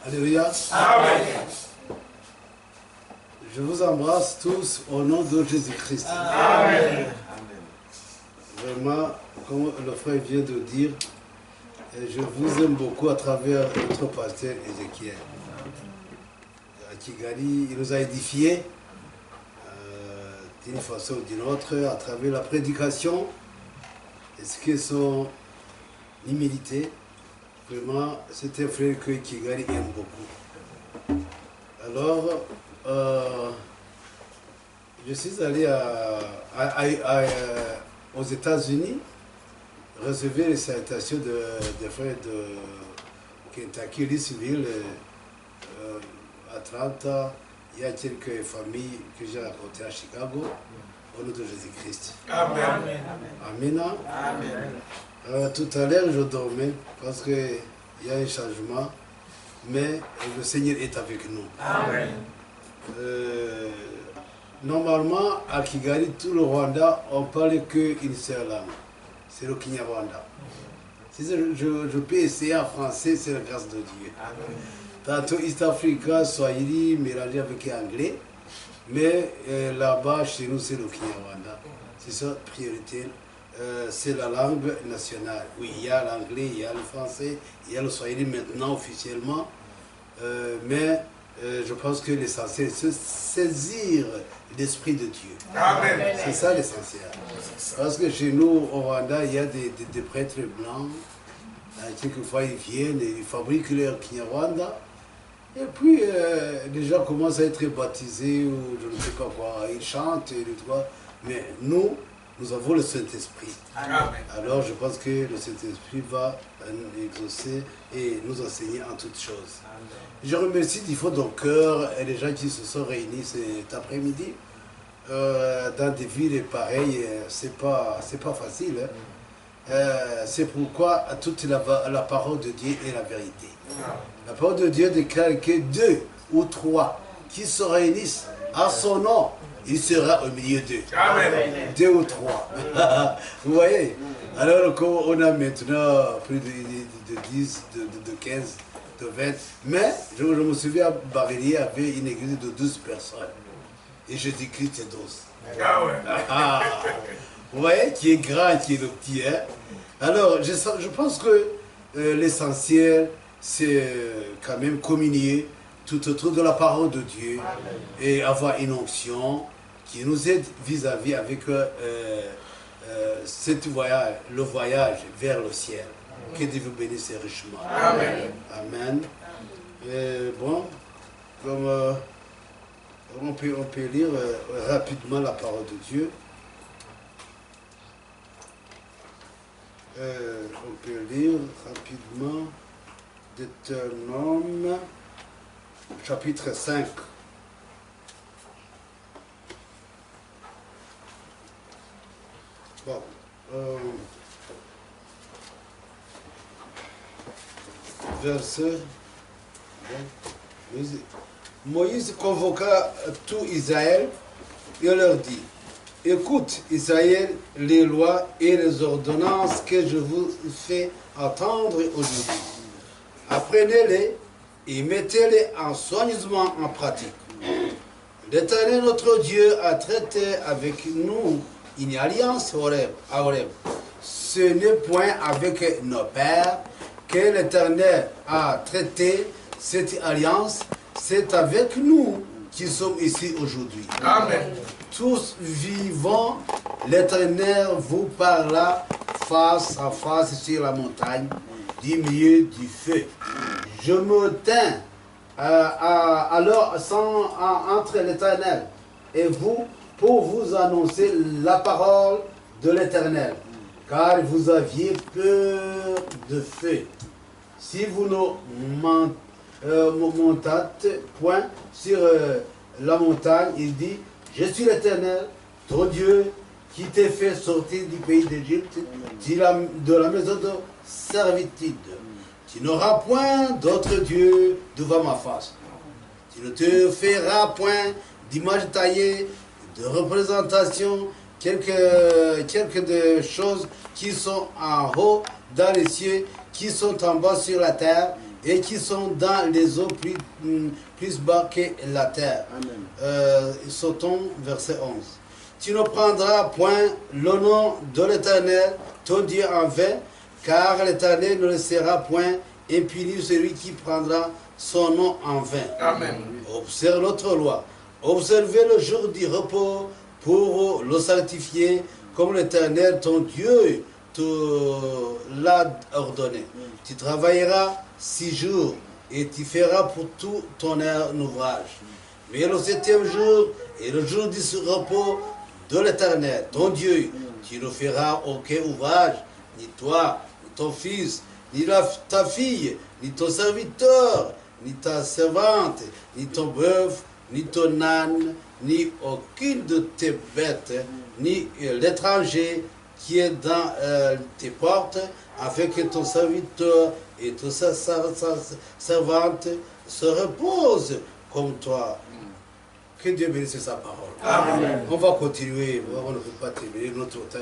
Alléluia. Amen. Je vous embrasse tous au nom de Jésus-Christ. Amen. Vraiment, comme le frère vient de dire, je vous aime beaucoup à travers notre pasteur Ézéchiel. À Kigali, il nous a édifiés d'une façon ou d'une autre à travers la prédication et ce qui est son humilité. Vraiment, c'est un frère que Kigali aime beaucoup. Alors, je suis allé aux États-Unis recevoir les salutations des frères de Kentucky, Louisville, Atlanta. Il y a quelques familles que j'ai rencontrées à Chicago, au nom de Jésus-Christ. Amen. Amen. Tout à l'heure, je dormais parce qu'il y a un changement, mais le Seigneur est avec nous. Amen. Normalement, à Kigali, tout le Rwanda, on parle qu'une seule langue. C'est le Kinyarwanda. Si je peux essayer en français, c'est la grâce de Dieu. Amen. Tantôt East Africa, Swahili, mélangé avec anglais. Mais là-bas, chez nous, c'est le Kinyarwanda. C'est ça, priorité. C'est la langue nationale. Oui, il y a l'anglais, il y a le français, il y a le Swahili maintenant officiellement. Mais je pense que l'essentiel, c'est saisir l'Esprit de Dieu. Amen. C'est ça l'essentiel. Parce que chez nous, au Rwanda, il y a des prêtres blancs. Quelquefois, ils viennent et ils fabriquent leur Kinyarwanda. Et puis, les gens commencent à être baptisés ou je ne sais pas quoi. Ils chantent et tout ça. Mais nous avons le Saint-Esprit. Alors, je pense que le Saint-Esprit va nous exaucer et nous enseigner en toutes choses. Je remercie du fond de mon cœur et les gens qui se sont réunis cet après-midi. Dans des villes pareilles, c'est pas facile. Hein. C'est pourquoi toute la parole de Dieu est la vérité. La parole de Dieu déclare que 2 ou 3 qui se réunissent à son nom, il sera au milieu d'eux. 2 ou 3. Vous voyez? Alors qu'on a maintenant plus de 10, de 15, de 20. Mais je me souviens, à Barélie, il y avait une église de 12 personnes. Et Jésus-Christ est 12. Vous voyez? Qui est grand, qui est le petit. Hein? Alors, je pense que l'essentiel, c'est quand même communier tout autour de la parole de Dieu et avoir une onction qui nous aide vis-à-vis avec le voyage vers le ciel. Que Dieu vous bénisse richement. Amen. Amen. Et bon, comme on peut lire rapidement la parole de Dieu. On peut lire rapidement Deutéronome, chapitre 5. Bon, verset. Bon. Moïse convoqua tout Israël et leur dit: écoute, Israël, les lois et les ordonnances que je vous fais entendre aujourd'hui. Apprenez-les et mettez-les soigneusement en pratique. L'Éternel, notre Dieu, a traité avec nous une alliance à Horeb. Ce n'est point avec nos pères que l'Éternel a traité cette alliance, c'est avec nous qui sommes ici aujourd'hui. Amen. Tous vivants, l'Éternel vous parla face à face sur la montagne, du milieu du feu. Je me tins alors entre l'Éternel et vous pour vous annoncer la parole de l'Éternel, car vous aviez peur de feu. Si vous ne montâtes point sur la montagne, il dit: je suis l'Éternel, ton Dieu, qui t'ai fait sortir du pays d'Égypte, de la maison de servitude. Tu n'auras point d'autre Dieu devant ma face. Tu ne te feras point d'image taillée, de représentation, quelques de choses qui sont en haut dans les cieux, qui sont en bas sur la terre, et qui sont dans les eaux plus bas que la terre. Sautons verset 11. Tu ne prendras point le nom de l'Éternel, ton Dieu, en vain, car l'Éternel ne laissera point impuni celui qui prendra son nom en vain. Amen. Observe notre loi. Observez le jour du repos pour le sanctifier, comme l'Éternel, ton Dieu, te l'a ordonné. Tu travailleras 6 jours et tu feras pour tout ton ouvrage. Mais le 7e jour est le jour du repos de l'Éternel, ton Dieu. Tu ne feras aucun ouvrage, ni toi, ni ton fils, ni ta fille, ni ton serviteur, ni ta servante, ni ton bœuf, ni ton âne, ni aucune de tes bêtes, ni l'étranger qui est dans tes portes, afin que ton serviteur et toute sa servante se reposent comme toi. Que Dieu bénisse sa parole. Amen. On va continuer, on ne peut pas terminer notre temps.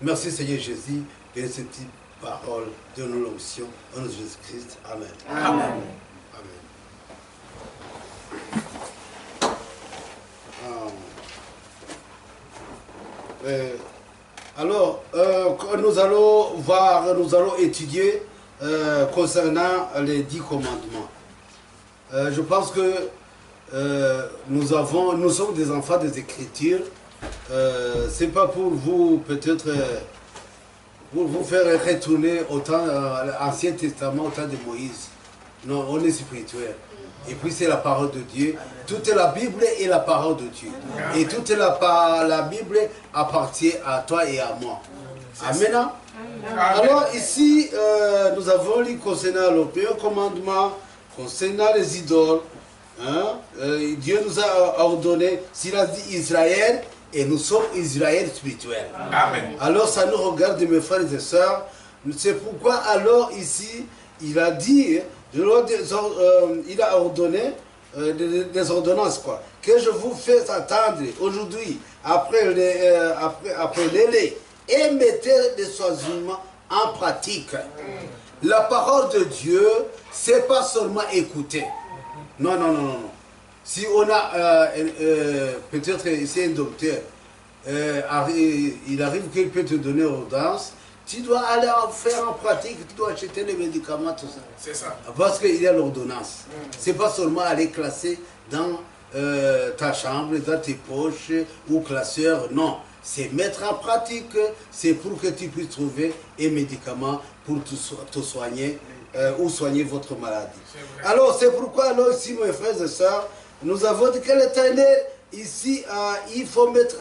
Merci Seigneur Jésus, bénis cette petite parole de nos l'onction, en nom de Jésus-Christ. Amen. Amen. Alors, nous allons voir, nous allons étudier concernant les 10 commandements. Je pense que nous sommes des enfants des Écritures. C'est pas pour vous peut-être pour vous faire retourner au temps Ancien Testament, au temps de Moïse. Non, on est spirituel. Et puis c'est la parole de Dieu. Toute la Bible est la parole de Dieu. Et toute la Bible appartient à toi et à moi. Amen. Alors ici, nous avons lu concernant le premier commandement, concernant les idoles. Hein? Dieu nous a ordonné, s'il a dit Israël, et nous sommes Israël spirituel. Amen. Alors ça nous regarde, mes frères et sœurs. C'est pourquoi alors ici, il a dit, il a ordonné des ordonnances, quoi, que je vous fais attendre aujourd'hui, après les laits, et mettez les choisiments en pratique. La parole de Dieu, c'est pas seulement écouter. Non, non, non, non. Si on a peut-être ici un docteur, il arrive qu'il peut te donner ordonnance, tu dois aller faire en pratique, tu dois acheter les médicaments, tout ça. C'est ça. Parce qu'il y a l'ordonnance. C'est pas seulement aller classer dans ta chambre, dans tes poches ou classeur, non. C'est mettre en pratique, c'est pour que tu puisses trouver un médicament pour te soigner ou soigner votre maladie. Alors c'est pourquoi, alors ici mes frères et sœurs, nous avons dit que l'Éternel, ici, il faut mettre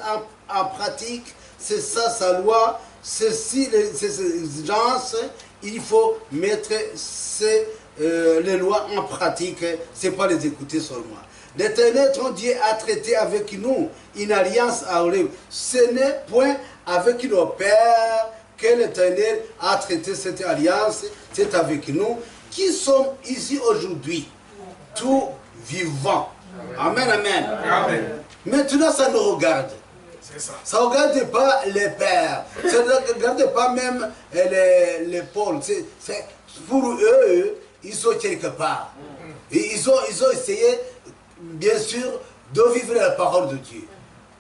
en pratique, c'est ça sa loi, ces exigences, il faut mettre les lois en pratique, c'est pas les écouter seulement. L'Éternel, ton Dieu, a traité avec nous une alliance à Horeb. Ce n'est point avec nos pères que l'Éternel a traité cette alliance, c'est avec nous qui sommes ici aujourd'hui, tout vivants. Amen, amen. Amen. Maintenant, ça nous regarde. Ça ne regarde pas les pères, ça ne regarde pas même les pôles. Pour eux, ils sont quelque part. Et ils ont essayé, bien sûr, de vivre la parole de Dieu.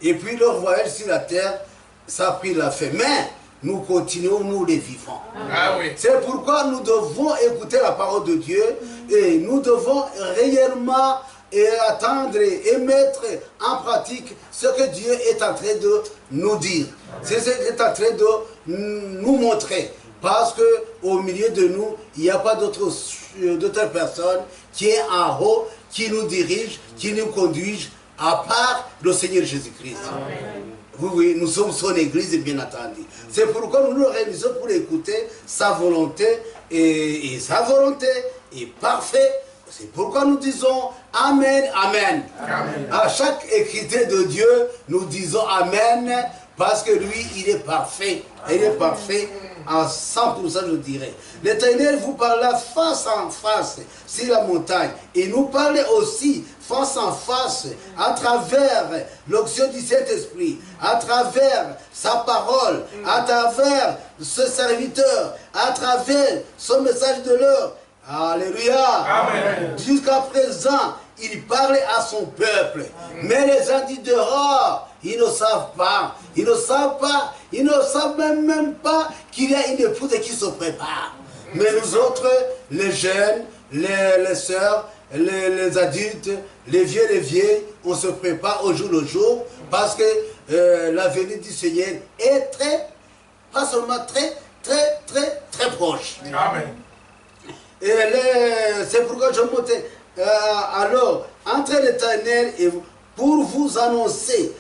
Et puis leur voyage sur la terre, ça a pris la fin. Mais nous continuons, nous les vivons. Ah oui. C'est pourquoi nous devons écouter la parole de Dieu et nous devons réellement attendre et mettre en pratique ce que Dieu est en train de nous dire. C'est ce qu'il est en train de nous montrer. Parce qu'au milieu de nous, il n'y a pas d'autres personnes qui est en haut, qui nous dirige, qui nous conduisent, à part le Seigneur Jésus-Christ. Oui, oui, nous sommes son Église, bien entendu. C'est pourquoi nous nous réunissons pour écouter sa volonté, et sa volonté est parfaite. C'est pourquoi nous disons Amen, Amen. Amen. À chaque écriture de Dieu, nous disons Amen, parce que lui, il est parfait. Il est parfait à 100%, je dirais. L'Éternel vous parla face en face sur la montagne. Et nous parlait aussi face en face à travers l'onction du Saint-Esprit, à travers sa parole, à travers ce serviteur, à travers son message de l'heure. Alléluia. Amen. Jusqu'à présent, il parlait à son peuple. Mais les gens du dehors, ils ne savent pas. Ils ne savent pas. Ils ne savent même pas qu'il y a une épouse qui se prépare. Mais nous autres, les jeunes, les sœurs, les adultes, les vieux, les vieilles, on se prépare au jour le jour parce que la venue du Seigneur est très, pas seulement très proche. Amen. Et c'est pourquoi je montais. Alors, entre l'Éternel et vous, pour vous annoncer,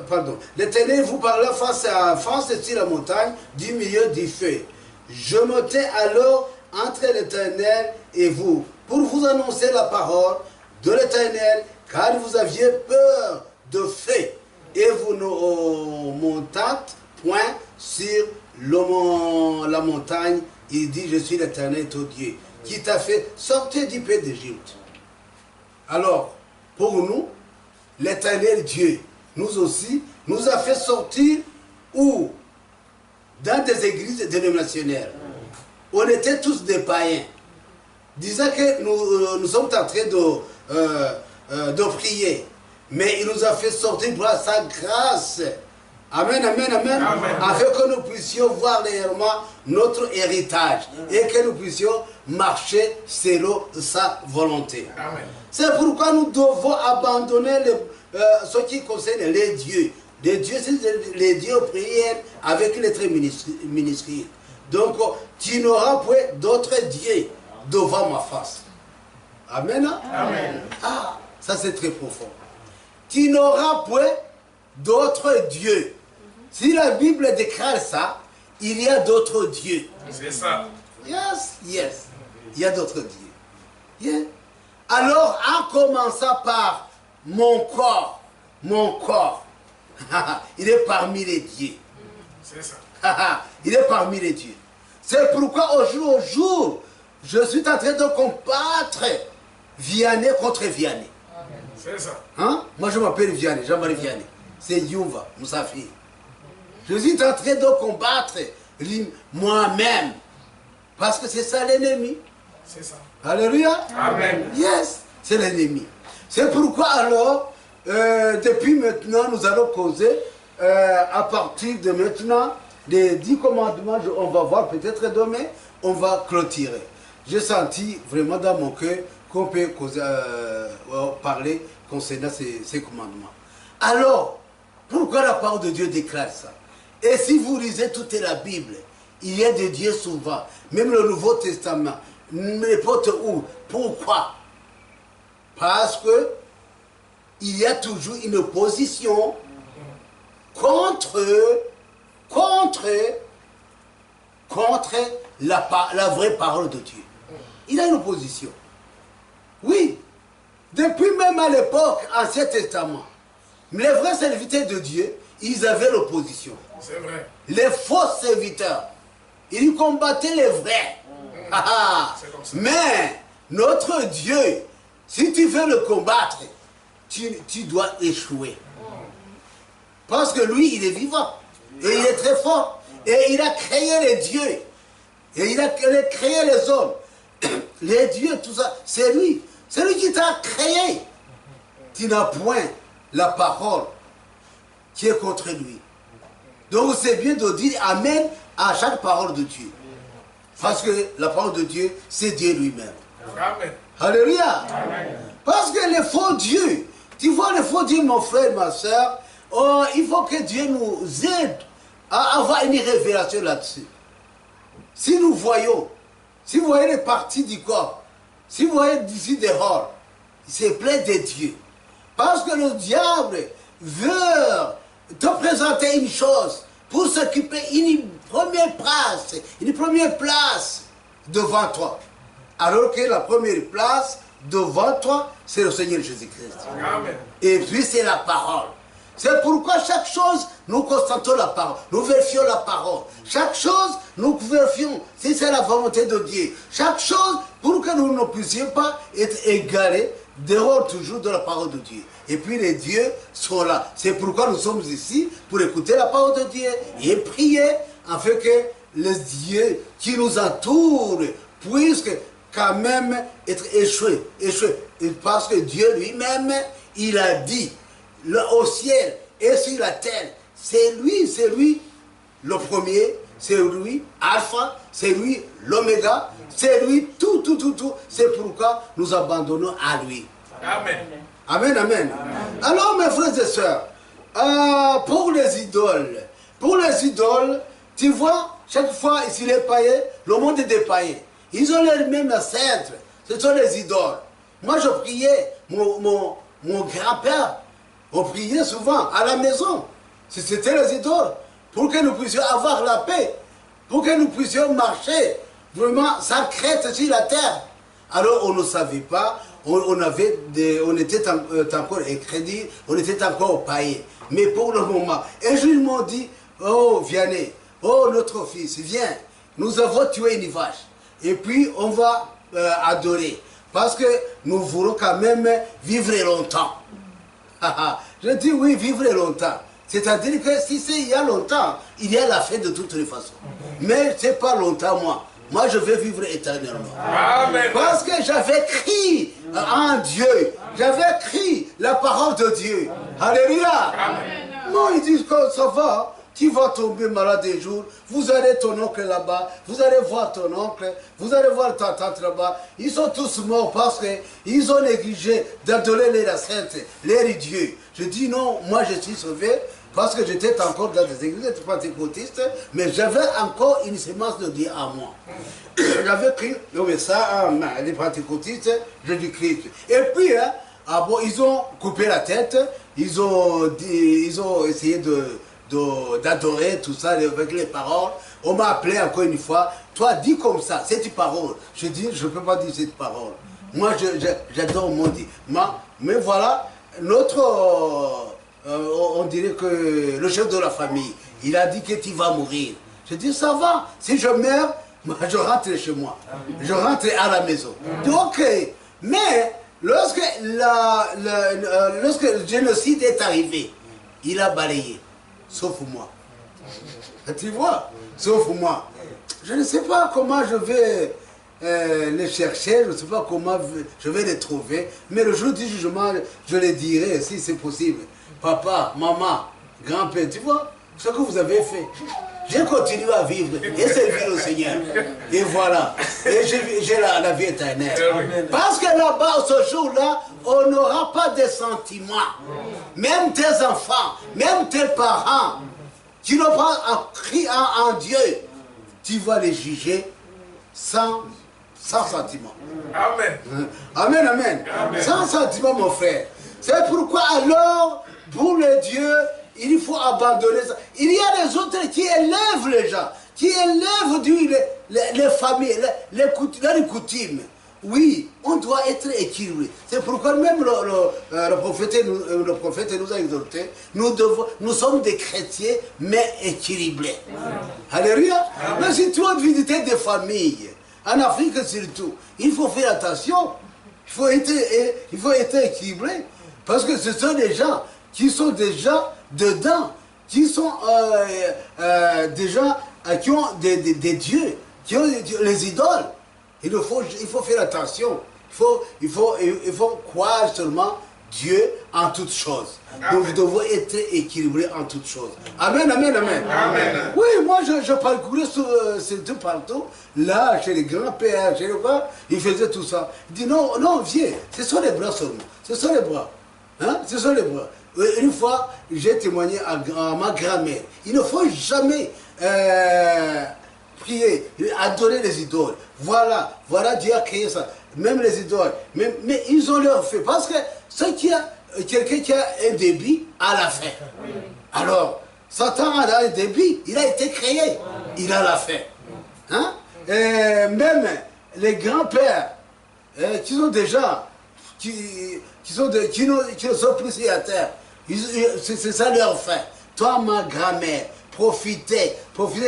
pardon, l'Éternel vous parla face à face sur la montagne du milieu du feu. Je montais alors entre l'Éternel et vous, pour vous annoncer la parole de l'Éternel, car vous aviez peur de feu, et vous ne montâtes point sur la montagne. Il dit, je suis l'Éternel ton Dieu, qui t'a fait sortir du pays d'Égypte. Alors, pour nous, l'Éternel Dieu, nous aussi, nous a fait sortir où? Dans des églises dénominationnelles. On était tous des païens. Disant que nous sommes en train de prier. Mais il nous a fait sortir par sa grâce. Amen, amen, amen. Amen. Afin que nous puissions voir réellement notre héritage. Et que nous puissions marcher selon sa volonté. Amen. C'est pourquoi nous devons abandonner ce qui concerne les dieux. Les dieux, c'est les dieux prières avec les traits minuscules. Donc, tu n'auras point d'autres dieux devant ma face. Amen. Amen. Ah, ça c'est très profond. Tu n'auras point d'autres dieux. Si la Bible déclare ça, il y a d'autres dieux. C'est ça. Yes, yes. Il y a d'autres dieux. Yeah. Alors, en commençant par mon corps, il est parmi les dieux. C'est ça. Il est parmi les dieux. C'est pourquoi au jour, je suis en train de combattre Vianney contre Vianney. C'est ça. Hein? Moi je m'appelle Vianney, Jean-Marie Vianney. C'est Youva, Moussafi. Je suis en train de combattre moi-même. Parce que c'est ça l'ennemi. C'est ça. Alléluia. Amen. Yes, c'est l'ennemi. C'est pourquoi alors, depuis maintenant, nous allons causer, à partir de maintenant, les 10 commandements, on va voir peut-être demain, on va clôturer. J'ai senti vraiment dans mon cœur qu'on peut causer, parler concernant ces commandements. Alors, pourquoi la parole de Dieu déclare ça? Et si vous lisez toute la Bible, il y a des dieux souvent, même le Nouveau Testament, n'importe où. Pourquoi? Parce que il y a toujours une opposition contre la vraie parole de Dieu. Il y a une opposition. Oui. Depuis même à l'époque, Ancien Testament, les vrais serviteurs de Dieu, ils avaient l'opposition. C'est vrai. Les faux serviteurs, ils combattaient les vrais. Mais notre Dieu, si tu veux le combattre, tu dois échouer. Parce que lui, il est vivant. Et il est très fort. Et il a créé les dieux. Et il a créé les hommes. Les dieux, tout ça, c'est lui. C'est lui qui t'a créé. Tu n'as point la parole qui est contre lui. Donc c'est bien de dire Amen à chaque parole de Dieu. Parce que la parole de Dieu, c'est Dieu lui-même. Amen. Alléluia. Amen. Parce que les faux dieux, tu vois les faux dieux, mon frère, ma soeur, il faut que Dieu nous aide à avoir une révélation là-dessus. Si nous voyons, si vous voyez les parties du corps, si vous voyez d'ici dehors, c'est plein de dieux. Parce que le diable veut te présenter une chose pour s'occuper une première place devant toi. Alors que la première place devant toi, c'est le Seigneur Jésus-Christ. Amen. Et puis c'est la parole. C'est pourquoi chaque chose, nous constatons la parole. Nous vérifions la parole. Chaque chose, nous vérifions si c'est la volonté de Dieu. Chaque chose, pour que nous ne puissions pas être égarés dehors toujours de la parole de Dieu. et puis les dieux sont là. C'est pourquoi nous sommes ici, pour écouter la parole de Dieu et prier, afin que les dieux qui nous entourent puissent quand même être échoués. Parce que Dieu lui-même, il a dit, au ciel et sur la terre, c'est lui le premier, c'est lui Alpha, c'est lui l'Oméga, c'est lui tout. C'est pourquoi nous abandonnons à lui. Amen. Amen, amen. Alors mes frères et sœurs, pour les idoles, tu vois, chaque fois ici les païens, le monde est des païens. Ils ont les mêmes ancêtres, ce sont les idoles. Moi je priais, mon grand-père, on priait souvent à la maison. C'était les idoles. Pour que nous puissions avoir la paix, pour que nous puissions marcher vraiment sans crainte sur la terre. Alors on ne savait pas, on était encore incrédule, on était encore païens. Mais pour le moment, un jour ils m'ont dit, oh Vianney, oh notre fils, viens, nous avons tué une vache. Et puis on va adorer, parce que nous voulons quand même vivre longtemps. Je dis oui, vivre longtemps. C'est-à-dire que si c'est il y a longtemps, il y a la fin de toutes les façons. Mais ce n'est pas longtemps, moi. Moi, je vais vivre éternellement. Amen. Parce que j'avais crié en Dieu. J'avais crié la parole de Dieu. Alléluia. Non, ils disent que ça va. Tu vas tomber malade un jour. Vous aurez ton oncle là-bas. Vous allez voir ton oncle. Vous allez voir ta tante là-bas. Ils sont tous morts parce qu'ils ont négligé d'adorer les saintes, les dieux. Je dis non, moi je suis sauvé. Parce que j'étais encore dans des églises pentecôtistes, mais j'avais encore une sémence de Dieu à moi. J'avais pris, non mais ça, les pentecôtistes, je dis Christ. Et puis, ils ont coupé la tête, ils ont essayé d'adorer tout ça avec les paroles. On m'a appelé encore une fois, toi dis comme ça, cette parole. Je dis, je ne peux pas dire cette parole. Moi, j'adore mon Dieu. Mais voilà, on dirait que le chef de la famille, il a dit que tu vas mourir. Je dis, ça va, si je meurs, moi, je rentre chez moi. Je rentre à la maison. Donc, mais lorsque le génocide est arrivé, il a balayé, sauf moi. Tu vois, sauf moi. Je ne sais pas comment je vais les chercher, je ne sais pas comment je vais les trouver, mais le jour du jugement, je les dirai si c'est possible. Papa, maman, grand-père, tu vois, ce que vous avez fait. J'ai continué à vivre et servir le Seigneur. Et voilà. Et j'ai la vie éternelle. Parce que là-bas, ce jour-là, on n'aura pas de sentiments. Même tes enfants, même tes parents, qui n'ont pas cru en Dieu, tu vas les juger sans sentiment. Amen. Amen, amen. Sans sentiment, mon frère. C'est pourquoi alors, pour les dieux, il faut abandonner ça. Il y a les autres qui élèvent les gens, qui élèvent les familles, les coutumes. Oui, on doit être équilibré. C'est pourquoi même le prophète nous a exhorté. Nous sommes des chrétiens, mais équilibrés. Alléluia. Mais si tu vas visiter des familles, en Afrique surtout, il faut faire attention. Il faut être équilibré. Parce que ce sont des gens qui sont déjà dedans, qui sont des gens qui ont des dieux, qui ont les idoles. Il faut faire attention. Il faut croire seulement Dieu en toutes choses. Donc nous devons être équilibrés en toutes choses. Amen, amen, amen. Amen. Oui, moi je parcourais surtout partout. Là, chez les grands-pères, chez les grands, ils faisaient tout ça. Il dit non, viens, ce sont les bras seulement. Ce sont les bras. Hein? Ce sont les bras. Une fois, j'ai témoigné à ma grand-mère. Il ne faut jamais prier, adorer les idoles. Voilà, Dieu a créé ça. Même les idoles. Mais ils ont leur fait. Parce que quelqu'un qui a un débit a la fin. Alors, Satan a un débit, il a été créé. Il a la fin. Hein? Même les grands-pères qui sont déjà, qui ne sont plus sur la terre, c'est ça leur fin. Toi, ma grand-mère, profitez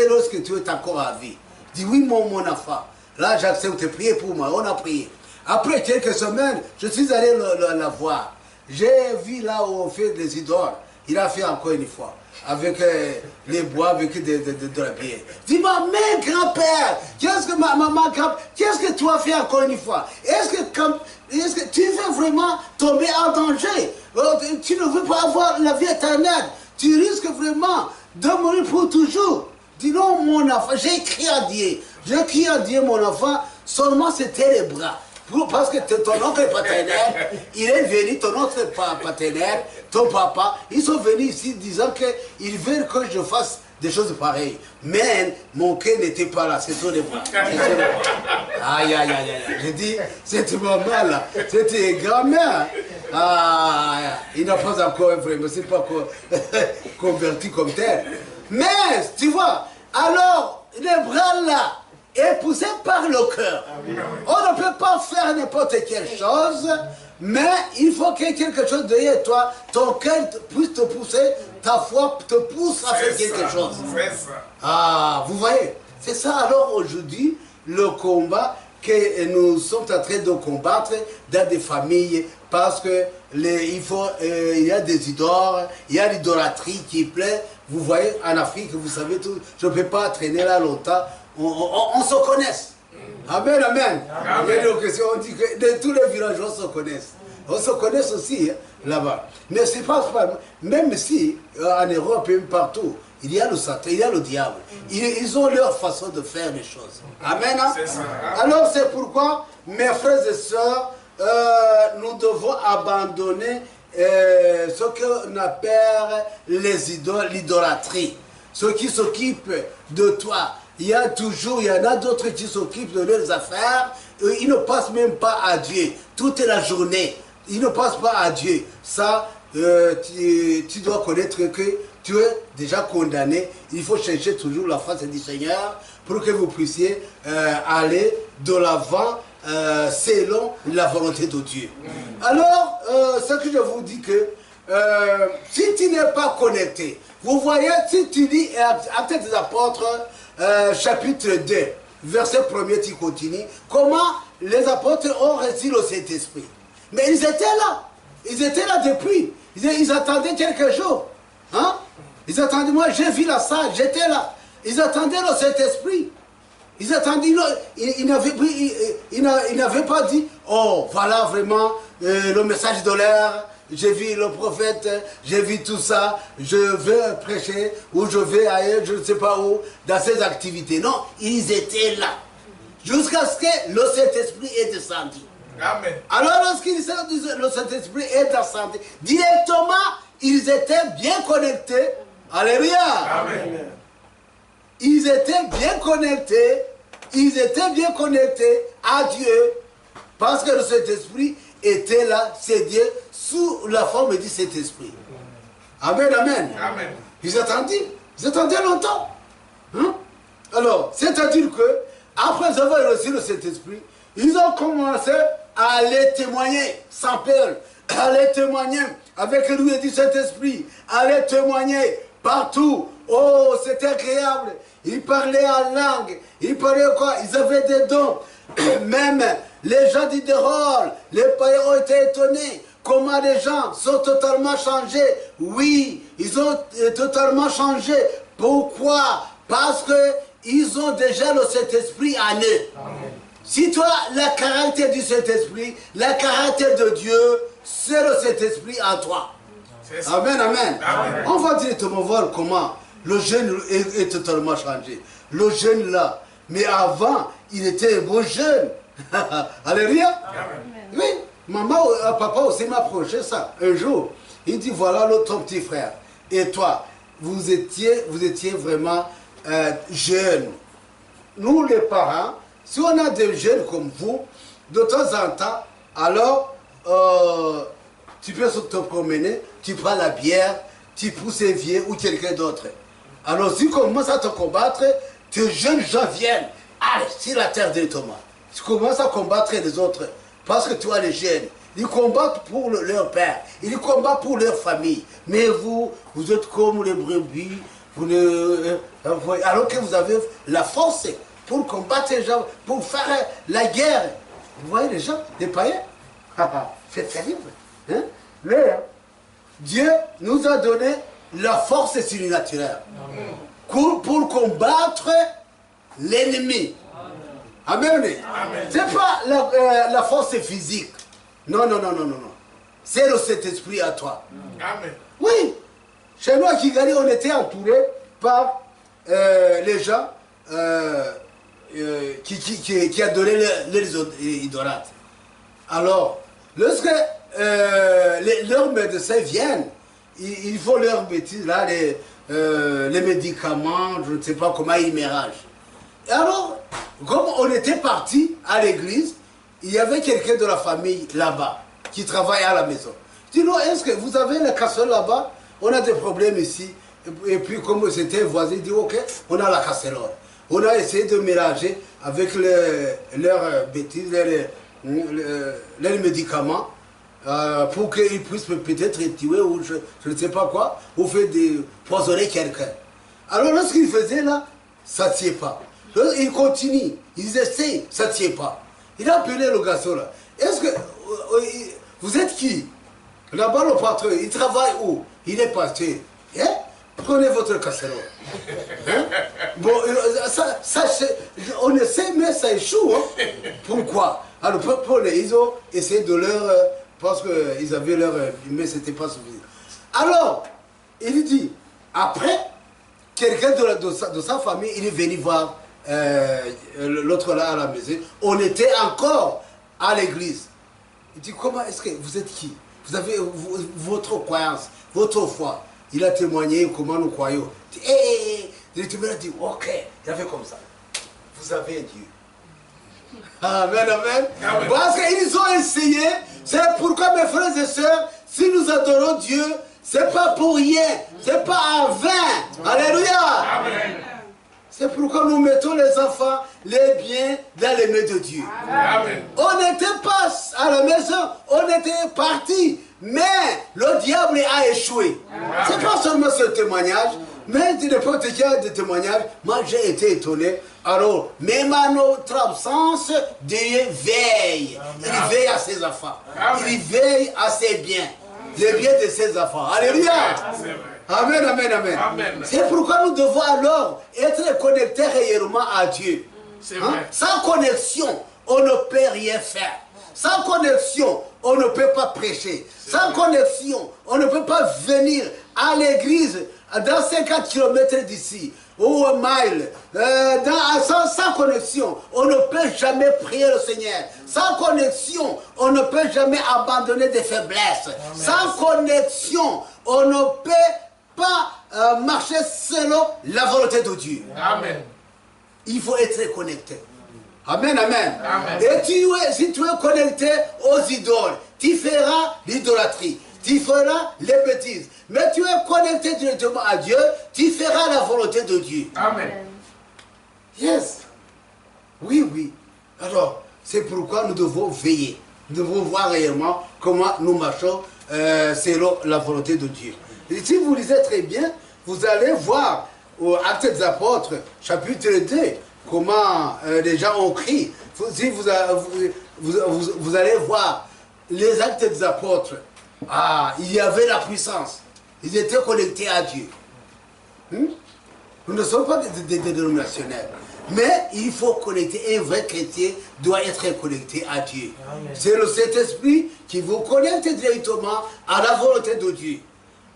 lorsque tu es encore à vie. Dis oui, mon enfant. Là, j'accepte de prier pour moi. On a prié. Après quelques semaines, je suis allé la voir. J'ai vu là où on fait des idoles. Il a fait encore une fois. Avec les bois, avec de la bière. Dis-moi, mais grand-père, qu'est-ce que maman, qu'est-ce que tu as fait encore une fois? Est-ce que tu veux vraiment tomber en danger? Tu ne veux pas avoir la vie éternelle. Tu risques vraiment de mourir pour toujours. Dis non, mon enfant, j'ai crié à Dieu, mon enfant, seulement c'était les bras. Parce que ton oncle paternel, il est venu, ton oncle paternel, ton papa, ils sont venus ici disant qu'ils veulent que je fasse des choses pareilles. Mais mon cœur n'était pas là, c'est sur les bras. Aïe, aïe, aïe, aïe. J'ai dit, cette maman-là, c'était grand-mère. Ah, il n'a pas encore vraiment, c'est pas converti comme tel. Mais, tu vois, alors, les bras-là, est poussé par le cœur. On ne peut pas faire n'importe quelle chose, mais il faut qu'il y ait quelque chose derrière toi, ton cœur puisse te pousser, ta foi te pousse à faire quelque chose. Ah, vous voyez, c'est ça alors aujourd'hui, le combat que nous sommes en train de combattre dans des familles, parce que il y a des idoles, il y a l'idolâtrie qui plaît. Vous voyez, en Afrique, vous savez tout, je ne peux pas traîner là longtemps. On se connaisse. Amen, amen. On dit que de tous les villages, on se connaisse. On se connaisse aussi hein, là-bas. Mais c'est pas même si en Europe, même partout, il y a le Satan, il y a le diable. Ils ont leur façon de faire les choses. Amen. Hein? Alors c'est pourquoi, mes frères et sœurs, nous devons abandonner ce qu'on appelle l'idolâtrie. Ceux qui s'occupent de toi. Il y en a d'autres qui s'occupent de leurs affaires. Ils ne passent même pas à Dieu. Toute la journée, ils ne passent pas à Dieu. Ça, tu dois connaître que tu es déjà condamné. Il faut chercher toujours la face du Seigneur pour que vous puissiez aller de l'avant selon la volonté de Dieu. Alors, ce que je vous dis que si tu n'es pas connecté, vous voyez, si tu lis Actes des Apôtres, chapitre 2, verset 1er, tu continues, comment les apôtres ont reçu le Saint-Esprit. Mais ils étaient là. Ils étaient là depuis. Ils attendaient quelques jours. Hein? Ils attendaient, moi j'ai vu la salle, j'étais là. Ils attendaient le Saint-Esprit. Ils attendaient, ils n'avaient pas dit, oh voilà vraiment le message de l'air. J'ai vu le prophète, j'ai vu tout ça, je vais prêcher, ou je vais ailleurs, je ne sais pas où, dans ces activités. Non, ils étaient là. Jusqu'à ce que le Saint-Esprit est descendu. Amen. Alors le Saint-Esprit est descendu, directement, ils étaient bien connectés. Alléluia. Amen. Ils étaient bien connectés à Dieu, parce que le Saint-Esprit était là, c'est Dieu, sous la forme du Saint-Esprit. Amen, amen. Amen. Ils attendaient longtemps. Hein? Alors, c'est-à-dire que, après avoir reçu le Saint-Esprit, ils ont commencé à aller témoigner, sans peur, à aller témoigner avec lui du Saint-Esprit, à aller témoigner partout. Oh, c'était agréable. Ils parlaient en langue, ils parlaient quoi? Ils avaient des dons. Même les gens d'Idérol, les païens ont été étonnés. Comment les gens sont totalement changés? Oui, ils ont totalement changé. Pourquoi? Parce qu'ils ont déjà le Saint-Esprit en eux. Amen. Si toi, le caractère du Saint-Esprit, le caractère de Dieu, c'est le Saint-Esprit en toi. Amen, amen, amen. On va directement voir comment le jeune est totalement changé. Le jeune là, mais avant, il était un beau jeune. Alléluia. Oui, maman, papa aussi m'a approché ça. Un jour, il dit, voilà ton petit frère. Et toi, vous étiez vraiment jeune. Nous, les parents, si on a des jeunes comme vous, de temps en temps, alors, tu peux te promener, tu prends la bière, tu pousses un vieux ou quelqu'un d'autre. Alors, si tu commences à te combattre, tes jeunes gens viennent. Allez, sur la terre de Thomas. Tu commences à combattre les autres. Parce que toi, les jeunes, ils combattent pour leur père. Ils combattent pour leur famille. Mais vous êtes comme les brebis. Alors que vous avez la force pour combattre les gens, pour faire la guerre. Vous voyez les gens, les païens? C'est terrible. Hein? Mais Dieu nous a donné la force surnaturelle pour combattre l'ennemi. Amen. Ce n'est pas la force physique. Non, non, non, non, non, non. C'est le Saint-Esprit à toi. Amen. Oui. Chez nous à Kigali, on était entouré par les gens qui adoraient les idolâtres. Alors, lorsque leurs médecins viennent, ils font leurs bêtises, là, les médicaments, je ne sais pas comment ils mélangent. Et alors, comme on était parti à l'église, il y avait quelqu'un de la famille là-bas qui travaille à la maison. Je dis, non, est-ce que vous avez la casserole là-bas? On a des problèmes ici. Et puis, comme c'était un voisin, il dit, ok, on a la casserole. On a essayé de mélanger avec leurs bêtises, leurs médicaments, pour qu'ils puissent peut-être tuer ou je ne sais pas quoi, ou faire poisonner quelqu'un. Alors, lorsqu'ils faisaient là, ça ne tient pas. Ils continuent, ils essaient, ça ne tient pas. Il a appelé le garçon là. Est-ce que vous êtes qui? Là-bas, le patron, il travaille où? Il est pasteur. Hein? Prenez votre casserole. Hein? Bon, on essaie, mais ça échoue. Hein? Pourquoi? Alors, ils ont essayé de leur... parce qu'ils avaient leur... mais ce n'était pas suffisant. Alors, il dit, après, quelqu'un de sa famille, il est venu voir l'autre là à la maison. On était encore à l'église. Il dit, comment est-ce que vous êtes qui? Vous avez votre croyance, votre foi. Il a témoigné comment nous croyons. Il dit, il a dit, ok, il a fait comme ça. Vous avez un Dieu. Amen, amen. Amen. Parce qu'ils ont essayé. C'est pourquoi, mes frères et sœurs, si nous adorons Dieu, c'est pas pour rien. C'est pas en vain. Alléluia. Amen. C'est pourquoi nous mettons les enfants, les biens dans les mains de Dieu. Amen. On n'était pas à la maison, on était partis. Mais le diable a échoué. Ce n'est pas seulement ce témoignage, mais n'importe quel des témoignages. Moi, j'ai été étonné. Alors, même à notre absence, Dieu veille. Il veille à ses enfants. Il veille à ses biens. Les biens de ses enfants. Alléluia. Amen, amen, amen. C'est pourquoi nous devons alors être connectés réellement à Dieu. Hein? Sans connexion, on ne peut rien faire. Sans connexion, on ne peut pas prêcher. Sans connexion, on ne peut pas venir à l'église dans 50 km d'ici, ou un mile. Sans connexion, on ne peut jamais prier le Seigneur. Sans connexion, on ne peut jamais abandonner des faiblesses. Amen. Sans connexion, on ne peut pas marcher selon la volonté de Dieu. Amen. Il faut être connecté. Amen, amen. Amen. Et si tu es connecté aux idoles, tu feras l'idolâtrie, tu feras les bêtises. Mais tu es connecté directement à Dieu, tu feras la volonté de Dieu. Amen. Yes. Oui, oui. Alors, c'est pourquoi nous devons veiller. Nous devons voir réellement comment nous marchons selon la volonté de Dieu. Et si vous lisez très bien, vous allez voir au Actes des Apôtres, chapitre 2, comment les gens ont crié. Si vous allez voir les Actes des Apôtres, il y avait la puissance. Ils étaient connectés à Dieu. Nous ne sommes pas des dénominationnels. Mais il faut connecter. Un vrai chrétien doit être connecté à Dieu. C'est le Saint-Esprit qui vous connecte directement à la volonté de Dieu.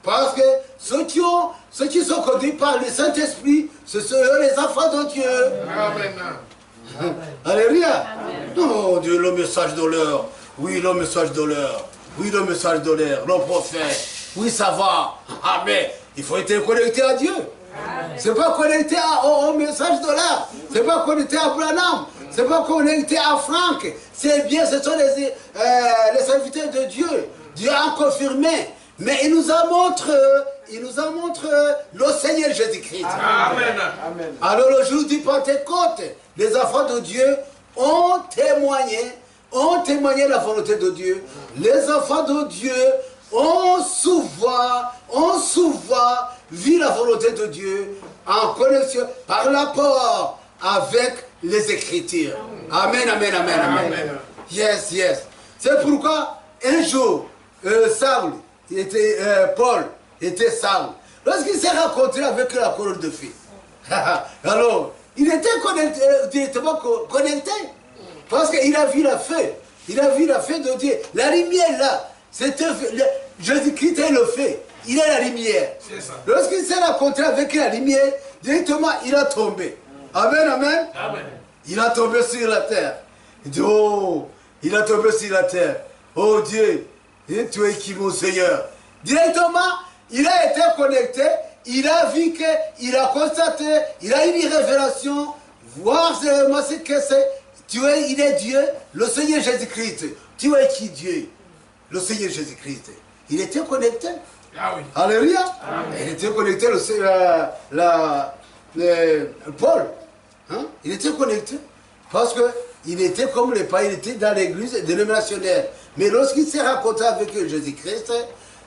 Parce que ceux qui sont conduits par le Saint-Esprit, ce sont eux les enfants de Dieu. Amen. Alléluia. Non, Dieu, le message de l'heure. Oui, le message de l'heure. Oui, le message de l'heure. Le prophète. Oui, ça va. Amen. Il faut être connecté à Dieu. Ce n'est pas connecté au message de l'heure. Ce n'est pas connecté à Branham. Ce n'est pas connecté à Franck. C'est bien, ce sont les serviteurs de Dieu. Dieu a confirmé. Mais il nous a montré le Seigneur Jésus-Christ. Amen. Amen. Alors le jour du Pentecôte, les enfants de Dieu ont témoigné la volonté de Dieu. Les enfants de Dieu ont souvent vu la volonté de Dieu en connexion par rapport avec les Écritures. Amen, amen, amen, amen. Yes, yes. C'est pourquoi un jour, Saul, Paul était Saul. Lorsqu'il s'est rencontré avec la colonne de feu, alors, il était directement connecté. Parce qu'il a vu la feu. Il a vu la feu de Dieu. La lumière là, c'était Jésus-Christ est le feu. Il est la lumière. Lorsqu'il s'est rencontré avec la lumière, directement il a tombé. Amen, amen. Amen. Il a tombé sur la terre. Il dit, oh, il a tombé sur la terre. Oh Dieu, tu es qui mon Seigneur? Directement, il a été connecté. Il a vu que, il a constaté, il a eu une révélation. Voir ce que c'est. Tu es, il est Dieu, le Seigneur Jésus-Christ. Tu es qui Dieu? Le Seigneur Jésus-Christ. Il était connecté. Ah oui. Alléluia. Il était connecté, Paul. Hein? Il était connecté. Parce qu'il était comme les païens, il était dans l'église dénominationnelle. Mais lorsqu'il s'est rencontré avec Jésus-Christ,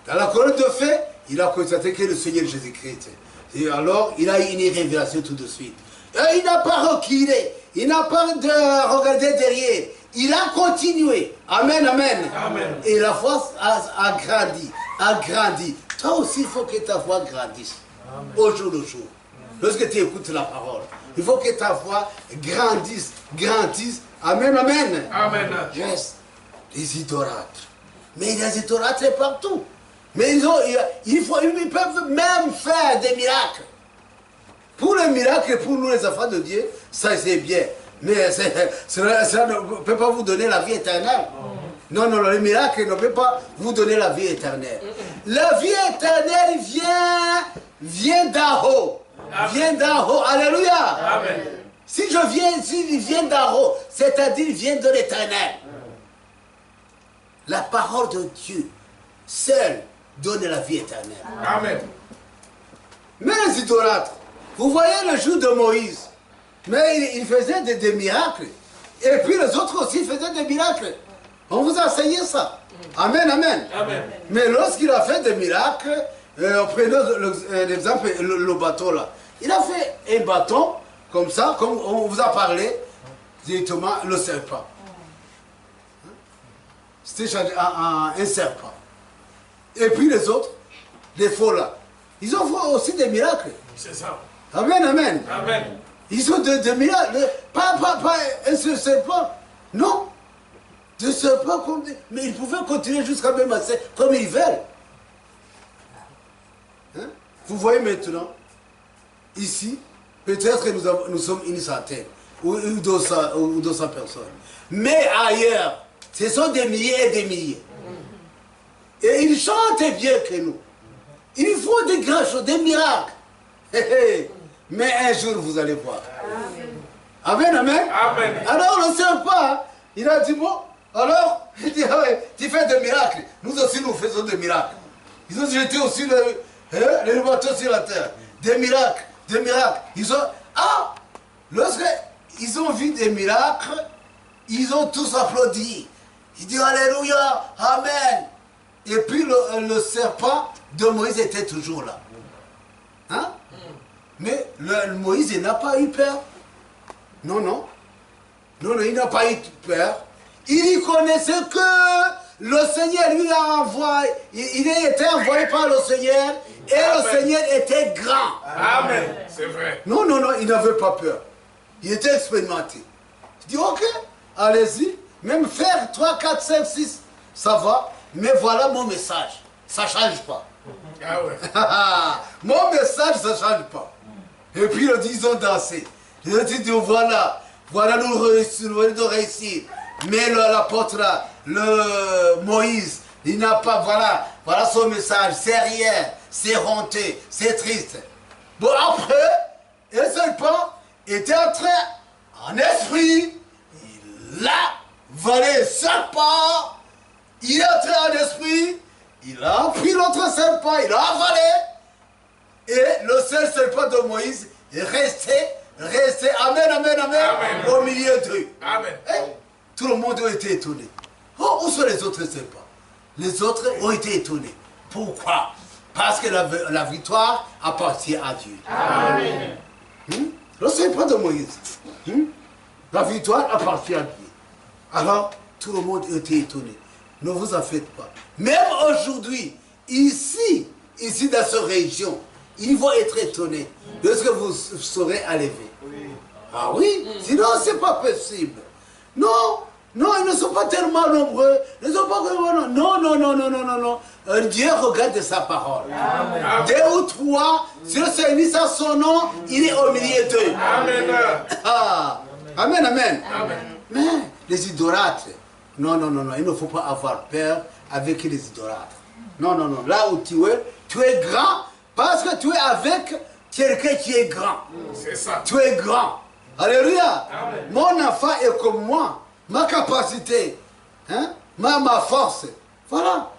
dans la colonne de feu, il a constaté que le Seigneur Jésus-Christ. Et alors, il a eu une révélation tout de suite. Et il n'a pas reculé. Il n'a pas regardé derrière. Il a continué. Amen, amen. Amen. Et la foi a grandi. A grandi. Toi aussi, il faut que ta foi grandisse. Amen. Au jour le jour. Lorsque tu écoutes la parole, il faut que ta foi grandisse. Grandisse. Amen, amen. Amen. Yes. Les idolâtres. Mais il y a des idolâtres partout. Mais ils peuvent même faire des miracles. Pour les miracles, pour nous les enfants de Dieu, ça c'est bien. Mais cela ne peut pas vous donner la vie éternelle. Non, non, le miracle ne peut pas vous donner la vie éternelle. La vie éternelle vient d'en haut. Vient d'en haut. Alléluia. Amen. Si il vient d'en haut, c'est-à-dire il vient de l'éternel. La parole de Dieu seule donne la vie éternelle. Amen. Mais les idolâtres, vous voyez le jour de Moïse, mais il faisait des miracles. Et puis les autres aussi faisaient des miracles. On vous a enseigné ça. Amen, amen. Amen. Mais lorsqu'il a fait des miracles, prenez l'exemple, le bateau là. Il a fait un bâton, comme ça, comme on vous a parlé, directement le serpent. C'était un serpent. Et puis les autres, les faux là, ils ont fait aussi des miracles. C'est ça. Amen, amen. Amen. Ils ont des miracles. Pas un seul serpent. Non. Des serpents comme des... Mais ils pouvaient continuer jusqu'à même assez, comme ils veulent. Hein? Vous voyez maintenant, ici, peut-être que nous sommes une centaine ou 200 personnes. Mais ailleurs, ce sont des milliers et des milliers. Et ils chantent bien que nous. Il faut des grandes choses, des miracles. Mais un jour, vous allez voir. Amen, amen. Amen. Alors, le serpent, il a dit, bon, alors, il dit, ouais, tu fais des miracles. Nous aussi, nous faisons des miracles. Ils ont jeté aussi le bateau sur la terre. Des miracles, des miracles. Lorsqu'ils ont vu des miracles, ils ont tous applaudi. Ils disent, Alléluia, Amen. Et puis le serpent de Moïse était toujours là. Hein? Mais Moïse n'a pas eu peur. Non, non. Non, non, il n'a pas eu peur. Il connaissait que le Seigneur lui a envoyé. Il a été envoyé par le Seigneur. Et Amen. Le Seigneur était grand. Amen. C'est vrai. Non, non, non, il n'avait pas peur. Il était expérimenté. Il dit, ok, allez-y. Même faire 3, 4, 5, 6, ça va. Mais voilà mon message. Ça ne change pas. Ah ouais. Mon message, ça ne change pas. Et puis ils ont dansé. Ils ont dit, voilà, nous réussir. Mais l'apôtre là, le Moïse, il n'a pas, voilà son message, c'est rien, c'est honteux, c'est triste. Bon, après, le serpent était entré en esprit, il a volé le serpent, il est entré en esprit, il a pris l'autre serpent, il a avalé, et le seul serpent de Moïse est resté, amen, amen, amen, amen. Au milieu d'eux. Amen. Et tout le monde a été étonné. Oh, où sont les autres serpents? Les autres ont été étonnés. Pourquoi? Parce que la victoire appartient à Dieu. Amen. Le serpent de Moïse. La victoire appartient à Dieu. Alors, tout le monde a été étonné. Ne vous en faites pas. Même aujourd'hui, ici dans cette région, ils vont être étonnés de ce que vous serez enlevés. Ah oui, sinon c'est pas possible. Non, ils ne sont pas tellement nombreux. Ils ne sont pas tellement... Non. Dieu regarde sa parole. Amen. 2 ou 3, si le Seigneur dit à son nom, il est au milieu d'eux. Amen. Amen. Mais les idolâtres, non, il ne faut pas avoir peur avec les idolâtres. Non. Là où tu es grand parce que tu es avec quelqu'un qui est grand. C'est ça. Tu es grand. Alléluia. Amen. Mon enfant est comme moi. Ma capacité, hein? ma force. Voilà.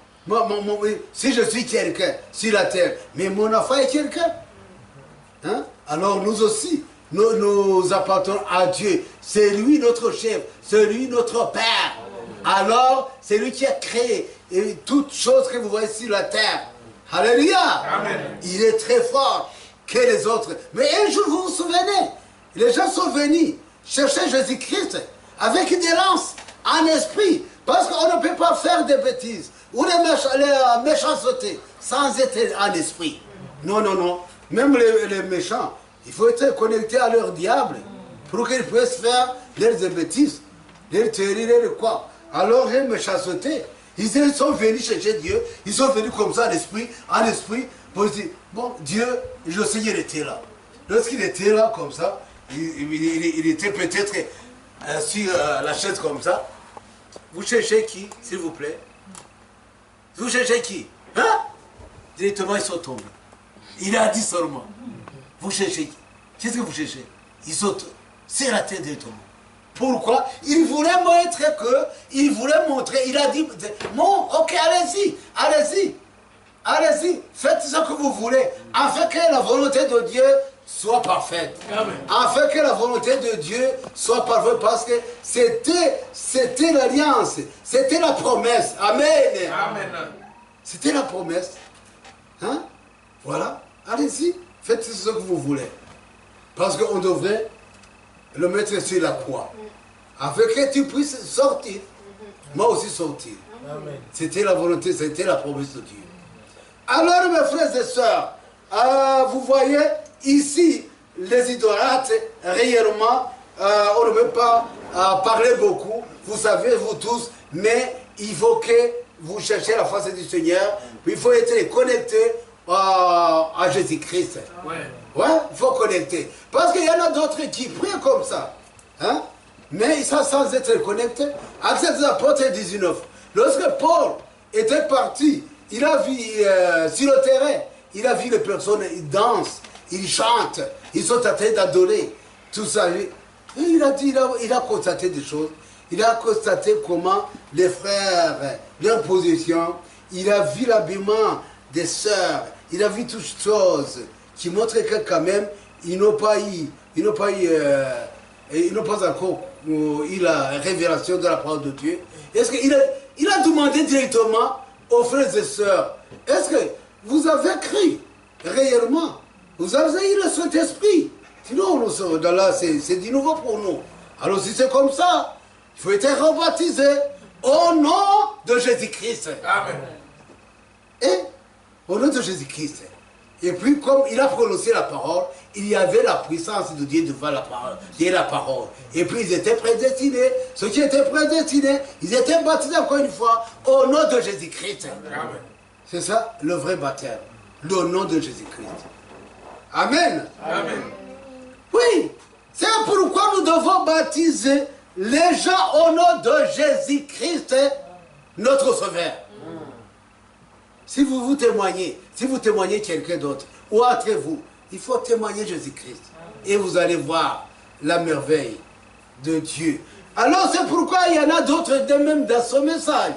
Si je suis quelqu'un sur la terre, mais mon enfant est quelqu'un. Hein? Alors nous aussi, nous appartenons à Dieu. C'est lui notre chef, c'est lui notre Père. Alors, c'est lui qui a créé toutes choses que vous voyez sur la terre. Alléluia. Amen. Il est très fort que les autres. Mais un jour, vous vous souvenez, les gens sont venus chercher Jésus-Christ avec des lances en esprit. Parce qu'on ne peut pas faire des bêtises ou des méchancetés sans être en esprit. Non. Même les méchants, il faut être connecté à leur diable pour qu'ils puissent faire leurs bêtises, leurs théories, leurs quoi. Alors, les méchancetés, ils sont venus chercher Dieu, ils sont venus comme ça en esprit, pour dire, bon, Dieu, le Seigneur était là. Lorsqu'il était là comme ça, il était peut-être sur la chaise comme ça. Vous cherchez qui, s'il vous plaît? Vous cherchez qui? Hein? Directement, ils sont tombés. Il a dit seulement. Vous cherchez qui? Qu'est-ce que vous cherchez? Ils sont sur la tête directement. Pourquoi? Il voulait montrer, il a dit, bon, ok, allez-y, faites ce que vous voulez, afin que la volonté de Dieu soit parfaite. Amen. Afin que la volonté de Dieu soit parfaite, parce que c'était l'alliance, c'était la promesse. Amen. C'était la promesse. Hein? Voilà, allez-y, faites ce que vous voulez. Parce qu'on devrait le mettre sur la croix. Afin que tu puisses sortir. Moi aussi sortir. C'était la volonté, c'était la promesse de Dieu. Alors mes frères et sœurs, vous voyez ici les idolâtres, réellement, on ne peut pas parler beaucoup, vous savez vous tous, mais il faut que vous cherchiez la face du Seigneur, il faut être connecté à Jésus-Christ. Ouais, il faut connecter. Parce qu'il y en a d'autres qui prient comme ça. Hein? Mais ça sans être connecté. Actes des Apôtres 19. Lorsque Paul était parti, il a vu sur le terrain, il a vu les personnes, ils dansent, ils chantent, ils sont en train d'adorer. Tout ça. Et il a dit, il a constaté des choses. Il a constaté comment les frères, leur position, il a vu l'habillement des sœurs, il a vu toutes choses qui montrent que quand même, ils n'ont pas encore eu la révélation de la parole de Dieu. Est-ce qu'il a demandé directement aux frères et sœurs, est-ce que vous avez cru réellement? Vous avez eu le Saint-Esprit? Sinon, là, c'est du nouveau pour nous. Alors si c'est comme ça, il faut être rebaptisé au nom de Jésus-Christ. Amen. Et au nom de Jésus-Christ. Et puis, comme il a prononcé la parole, il y avait la puissance de Dieu devant la parole. Et puis, ils étaient prédestinés. Ceux qui étaient prédestinés, ils étaient baptisés encore une fois au nom de Jésus-Christ. C'est ça, le vrai baptême. Le nom de Jésus-Christ. Amen. Amen. Oui, c'est pourquoi nous devons baptiser les gens au nom de Jésus-Christ, notre Sauveur. Si vous témoignez quelqu'un d'autre, ou entre vous, il faut témoigner Jésus-Christ. Et vous allez voir la merveille de Dieu. Alors c'est pourquoi il y en a d'autres, même dans son message.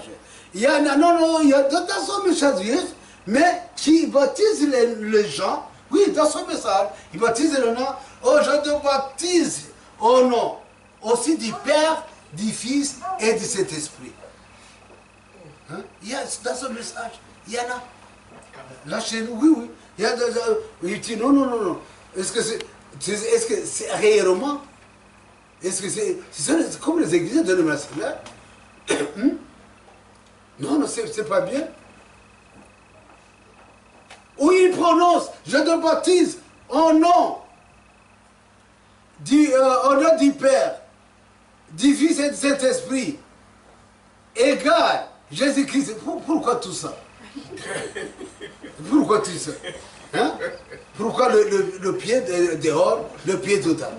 Il y en a, il y a d'autres dans son message, mais qui baptisent les gens, oui, dans son message, il baptise le nom, oh, je te baptise au nom aussi du Père, du Fils et du Saint-Esprit. Hein? Il y a dans ce message, il y en a. Là chez nous, oui. Il y a il dit non. Est-ce que c'est réellement? Est-ce que c'est comme les églises de dénominationnelles? Non, non, c'est pas bien. Où il prononce, je te baptise au nom du Père, du Fils et du Saint-Esprit, égal Jésus-Christ. Pourquoi tout ça? Pourquoi tout ça? Hein? Pourquoi le pied dehors, le pied dedans?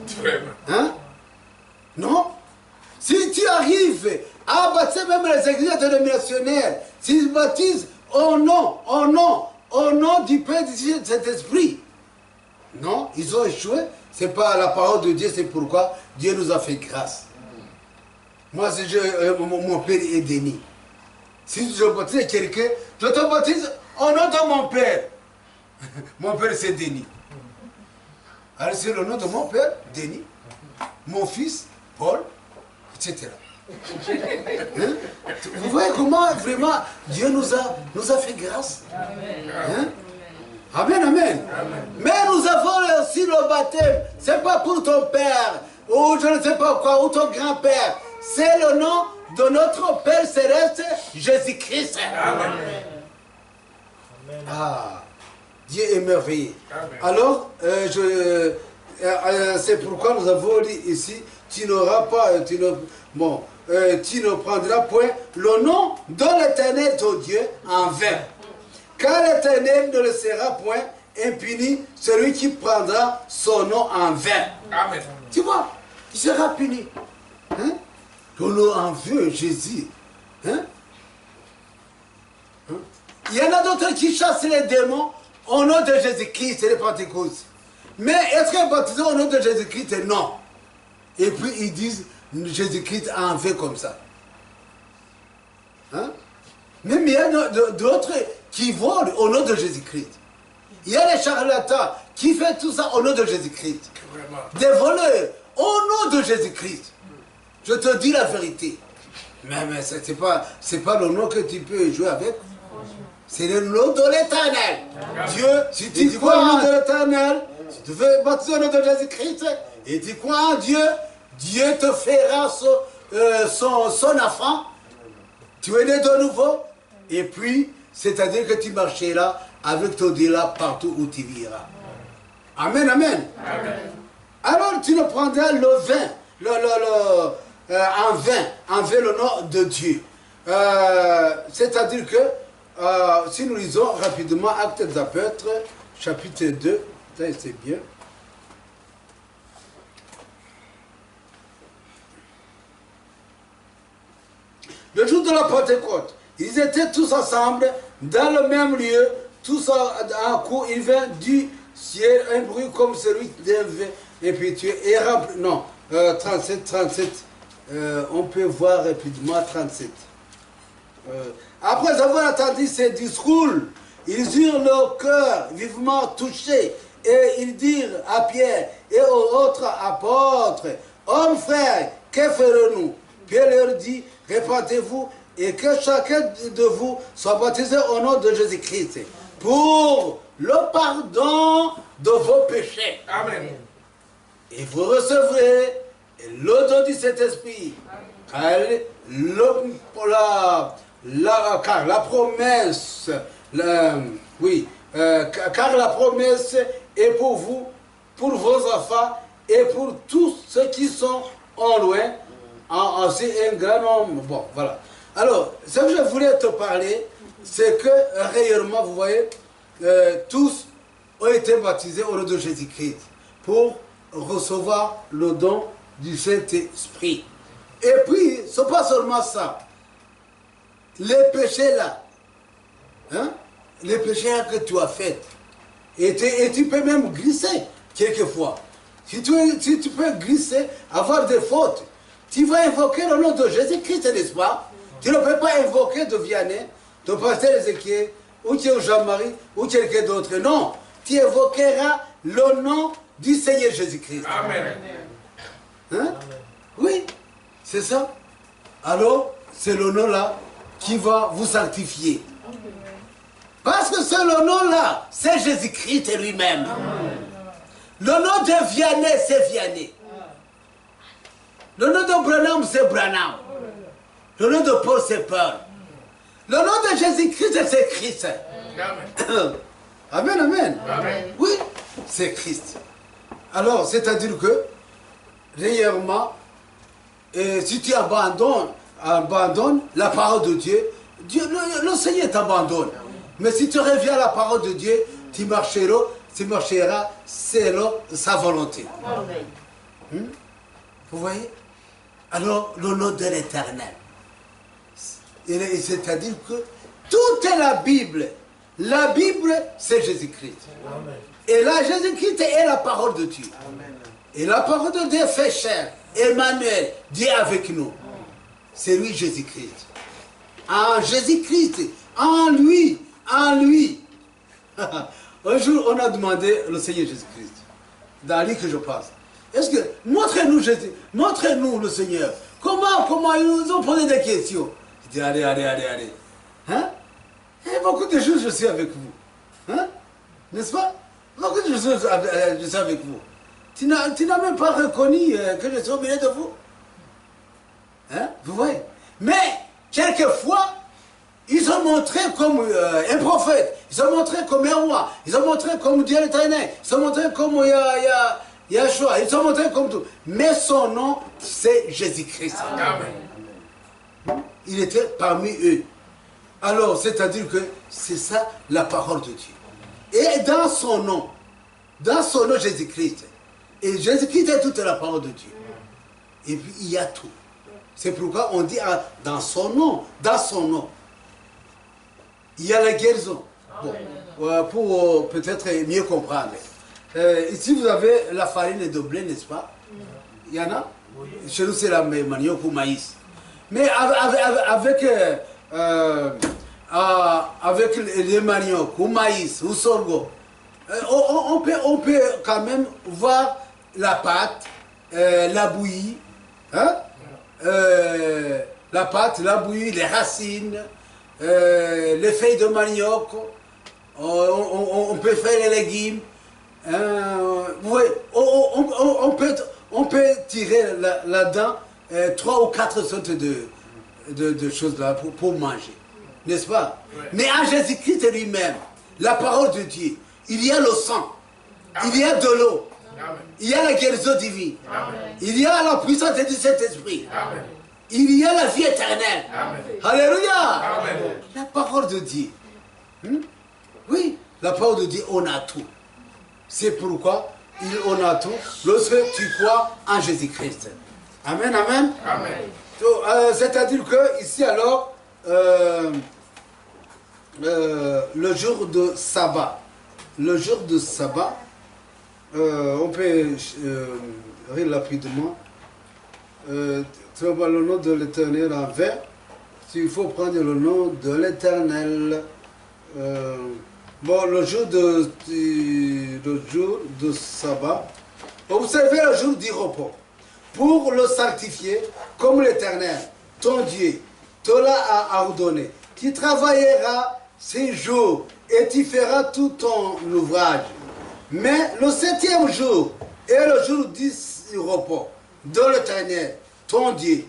Hein? Non? Si tu arrives à baptiser même les églises dénominationnelles, s'ils baptisent au nom du Père et du Saint-Esprit, non, ils ont échoué. C'est pas la parole de Dieu, c'est pourquoi Dieu nous a fait grâce. Moi, mon père est Denis. Si je baptise quelqu'un, je te baptise au nom de mon père. Mon père, c'est Denis. Alors, c'est le nom de mon père, Denis. Mon fils, Paul, etc. Hein? Vous voyez comment vraiment Dieu nous a fait grâce. Hein? Amen, amen. Mais nous avons aussi le baptême. Ce n'est pas pour ton père, ou je ne sais pas quoi, ou ton grand-père. C'est le nom de notre Père Céleste, Jésus-Christ. Amen. Ah, Dieu est merveilleux. Alors, c'est pourquoi nous avons dit ici, tu n'auras pas, tu ne prendras point le nom de l'Éternel ton Dieu en vain. Car l'Éternel ne le sera point impuni, celui qui prendra son nom en vain. Amen. Tu vois, il sera puni. Hein? Le nom en vain, Jésus. Hein? Hein? Il y en a d'autres qui chassent les démons au nom de Jésus-Christ, c'est les Pentecôtes. Mais est-ce qu'ils baptisent au nom de Jésus-Christ? Non. Et puis ils disent Jésus-Christ en vain comme ça. Hein? Même il y a d'autres qui volent au nom de Jésus-Christ. Il y a les charlatans qui font tout ça au nom de Jésus-Christ. Des voleurs au nom de Jésus-Christ. Je te dis la vérité. Mais ce n'est pas le nom que tu peux jouer avec. C'est le nom de l'Éternel. Dieu, si tu crois au nom de l'Éternel, si tu veux baptiser au nom de Jésus-Christ, et tu crois en Dieu, Dieu te fera son enfant. Tu es né de nouveau. Et puis, c'est-à-dire que tu marcheras avec ton Dieu là partout où tu iras. Amen, amen. Amen. Alors tu ne prendras le vin, en vain le nom de Dieu. C'est-à-dire que, si nous lisons rapidement Actes des Apôtres, chapitre 2, c'est bien. Le jour de la Pentecôte, ils étaient tous ensemble, dans le même lieu, tous en coup, il vint du ciel un bruit comme celui d'un vin impétueux et rempli. Non, 37, on peut voir rapidement 37. Après avoir entendu ces discours, ils eurent leur cœur vivement touché et ils dirent à Pierre et aux autres apôtres, hommes frères, que ferons-nous? Pierre leur dit, répentez-vous et que chacun de vous soit baptisé au nom de Jésus-Christ pour le pardon de vos péchés. Amen. Et vous recevrez le don du Saint-Esprit. Car la promesse, car la promesse est pour vous, pour vos enfants et pour tous ceux qui sont en loin, c'est un grand nombre. Bon, voilà. Alors, ce que je voulais te parler, c'est que réellement, vous voyez, tous ont été baptisés au nom de Jésus-Christ pour recevoir le don du Saint-Esprit. Et puis, ce n'est pas seulement ça. Les péchés là, hein, les péchés que tu as faits, et tu peux même glisser quelquefois. Si tu peux glisser, avoir des fautes, tu vas invoquer le nom de Jésus-Christ, n'est-ce pas? Tu ne peux pas invoquer de Vianney, de Pasteur Ézéchiel, ou de Jean-Marie, ou quelqu'un d'autre. Non, tu évoqueras le nom du Seigneur Jésus-Christ. Amen. Hein? Oui, c'est ça. Alors, c'est le nom-là qui va vous sanctifier. Parce que c'est le nom-là, c'est Jésus-Christ lui-même. Le nom de Vianney, c'est Vianney. Le nom de Branham, c'est Branham. Le nom de Paul, c'est Paul. Le nom de Jésus-Christ, c'est Christ. Amen. Amen, amen. Amen. Oui, c'est Christ. Alors, c'est-à-dire que, réellement, si tu abandonnes la parole de Dieu, le Seigneur t'abandonne. Mais si tu reviens à la parole de Dieu, tu marcheras selon sa volonté. Vous voyez? Alors, le nom de l'Éternel. C'est-à-dire que tout est la Bible. La Bible, c'est Jésus-Christ. Et là, Jésus-Christ est la parole de Dieu. Et la parole de Dieu fait chair. Emmanuel, Dieu avec nous. C'est lui Jésus-Christ. En Jésus-Christ, en lui. Un jour, on a demandé au Seigneur Jésus-Christ, dans lui que je passe. Est-ce que, montrez-nous Jésus, montrez-nous le Seigneur. Comment ils nous ont posé des questions. Je dis, allez. Hein? Et beaucoup de choses, je suis avec vous. Hein? N'est-ce pas? Beaucoup de choses, je suis avec vous. Tu n'as même pas reconnu que je suis au milieu de vous. Hein? Vous voyez? Mais, quelquefois, ils sont montrés comme un prophète. Ils sont montrés comme un roi. Ils sont montrés comme Dieu l'Éternel. Ils sont montrés comme Yahshua. Ils sont montrés comme tout. Mais son nom, c'est Jésus-Christ. Amen. Il était parmi eux. Alors, c'est-à-dire que c'est ça la parole de Dieu. Et dans son nom Jésus-Christ. Et Jésus-Christ est toute la parole de Dieu. Et puis il y a tout. C'est pourquoi on dit dans son nom, il y a la guérison. Bon, pour peut-être mieux comprendre. Ici vous avez la farine de blé, n'est-ce pas? Il y en a? Chez nous c'est la manioc ou maïs. Mais avec les manioc ou maïs ou sorgho, on peut quand même voir la pâte, la bouillie, hein? La pâte, la bouillie, les racines, les feuilles de manioc, on peut faire les légumes. Vous voyez, on peut tirer là-dedans 3 ou 4 sortes de choses là pour manger. N'est-ce pas? Ouais. Mais en Jésus-Christ lui-même, la parole de Dieu, il y a le sang, il y a de l'eau, il y a la guérison divine, il y a la puissance du Saint-Esprit, il y a la vie éternelle. Amen. Alléluia. Amen. La parole de Dieu. Oui, la parole de Dieu, on a tout. C'est pourquoi on a tout lorsque tu crois en Jésus-Christ. Amen, amen. Amen. C'est-à-dire que ici alors, le jour de sabbat, on peut lire rapidement. Tu vois le nom de l'Éternel en vert. Il faut prendre le nom de l'Éternel. Bon, le jour de sabbat, observez le jour du repos pour le sanctifier comme l'Éternel, ton Dieu, te l'a ordonné. Tu travailleras 6 jours et tu feras tout ton ouvrage. Mais le 7e jour est le jour du repos de l'Éternel, ton Dieu.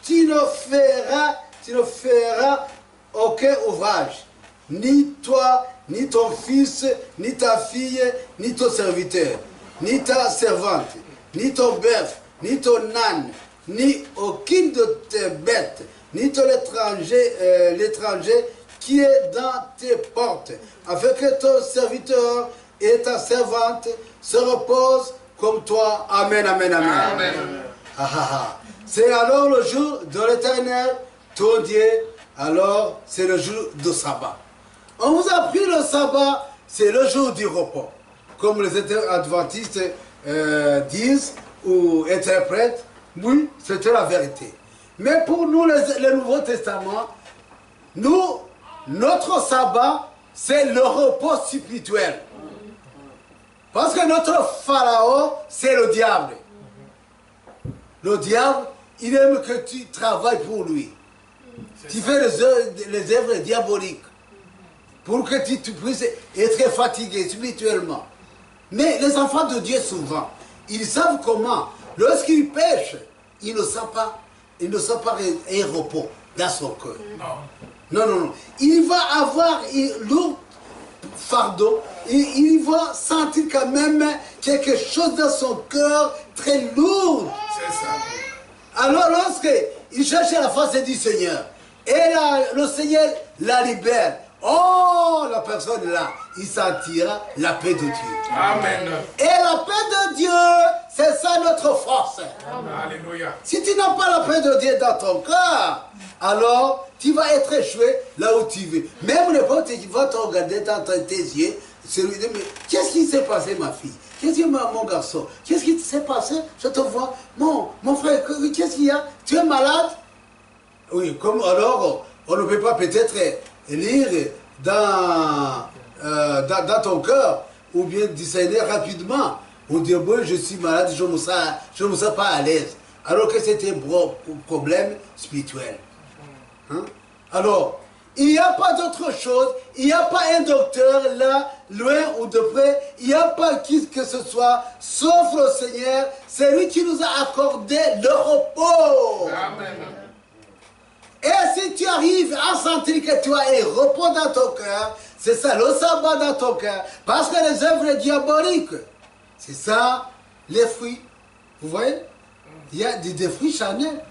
Tu ne feras aucun ouvrage, ni toi, ni ton fils, ni ta fille, ni ton serviteur, ni ta servante, ni ton bœuf, ni ton âne, ni aucune de tes bêtes, ni ton l'étranger qui est dans tes portes, afin que ton serviteur et ta servante se reposent comme toi. Amen, amen, amen. Amen. C'est alors le jour de l'Éternel, ton Dieu, alors c'est le jour de sabbat. On vous a pris le sabbat, c'est le jour du repos. Comme les adventistes disent ou interprètent, oui, c'était la vérité. Mais pour nous, le Nouveau Testament, notre sabbat, c'est le repos spirituel. Parce que notre pharaon, c'est le diable. Le diable, il aime que tu travailles pour lui. Tu fais les œuvres diaboliques pour que tu puisses être fatigué spirituellement. Mais les enfants de Dieu, souvent, ils savent comment. Lorsqu'ils pêchent, ils ne sentent pas un repos dans son cœur. Non, non, non. Il va avoir un lourd fardeau et il va sentir quand même quelque chose dans son cœur très lourd. C'est ça. Alors lorsqu'il cherche la face du Seigneur et le Seigneur la libère, oh, la personne là, il sentira la paix de Dieu. Amen. Et la paix de Dieu, c'est ça notre force. Alléluia. Si tu n'as pas la paix de Dieu dans ton cœur, alors tu vas être échoué là où tu veux. Même n'importe qui va te regarder dans tes yeux, celui de mais qu'est-ce qui s'est passé, ma fille? Qu'est-ce qui mon garçon? Qu'est-ce qui s'est passé? Je te vois. Mon frère, qu'est-ce qu'il y a? Tu es malade? Oui, comme alors, on ne peut pas peut-être lire dans ton cœur ou bien discerner rapidement. On dit, bon, je suis malade, je ne me sens pas à l'aise. Alors que c'est un problème spirituel. Hein? Alors, il n'y a pas d'autre chose, il n'y a pas un docteur là, loin ou de près, il n'y a pas qui que ce soit, sauf le Seigneur, c'est lui qui nous a accordé le repos. Amen. Et si tu arrives à sentir que tu as un repos dans ton cœur, c'est ça, le sabbat dans ton cœur, parce que les œuvres diaboliques, c'est ça, les fruits. Vous voyez? Il y a des fruits charnels.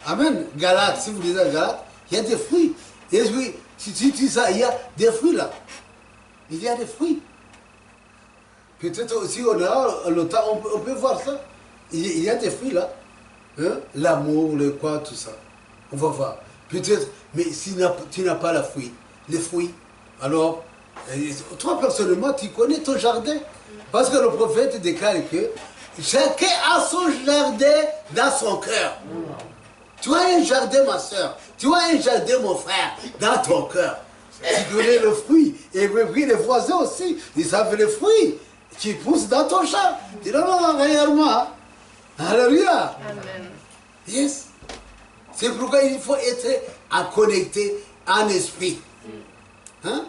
Amen. Galates, si vous lisez Galates, il y a des fruits. Et puis, si tu dis ça, il y a des fruits là. Il y a des fruits. Peut-être aussi, on a le temps, on peut voir ça. Il y a des fruits là. Hein? L'amour, le quoi, tout ça. On va voir. Peut-être, mais si tu n'as pas les fruits, alors, toi personnellement, tu connais ton jardin. Parce que le prophète déclare que chacun a son jardin dans son cœur. Tu as un jardin, ma soeur. Tu as un jardin, mon frère, dans ton cœur. Tu connais le fruit. Et puis les voisins aussi, ils savent les fruits qui poussent dans ton champ. Tu dis non, non, regarde-moi. Alléluia. Amen. Yes. C'est pourquoi il faut être connecté en esprit. Hein?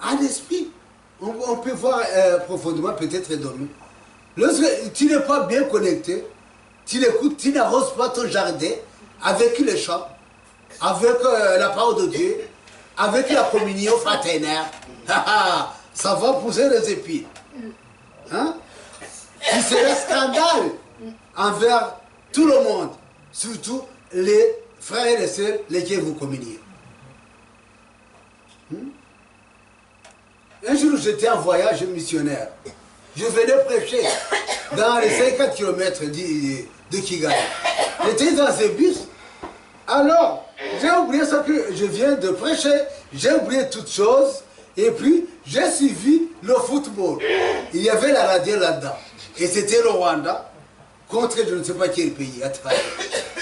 En esprit. On peut voir profondément, peut-être dormir. Lorsque tu n'es pas bien connecté, tu l'écoutes, tu n'arroses pas ton jardin avec les chants, avec la parole de Dieu, avec la communion fraternelle. Ça va pousser les épines. Hein? Il serait scandale envers tout le monde, surtout les frères et les sœurs, lesquels vous communiez. Un jour, j'étais en voyage missionnaire. Je venais prêcher dans les 50 km de Kigali. J'étais dans un bus. Alors, j'ai oublié ce que je viens de prêcher. J'ai oublié toutes choses. Et puis, j'ai suivi le football. Il y avait la radio là-dedans. Et c'était le Rwanda contre je ne sais pas quel pays à travers.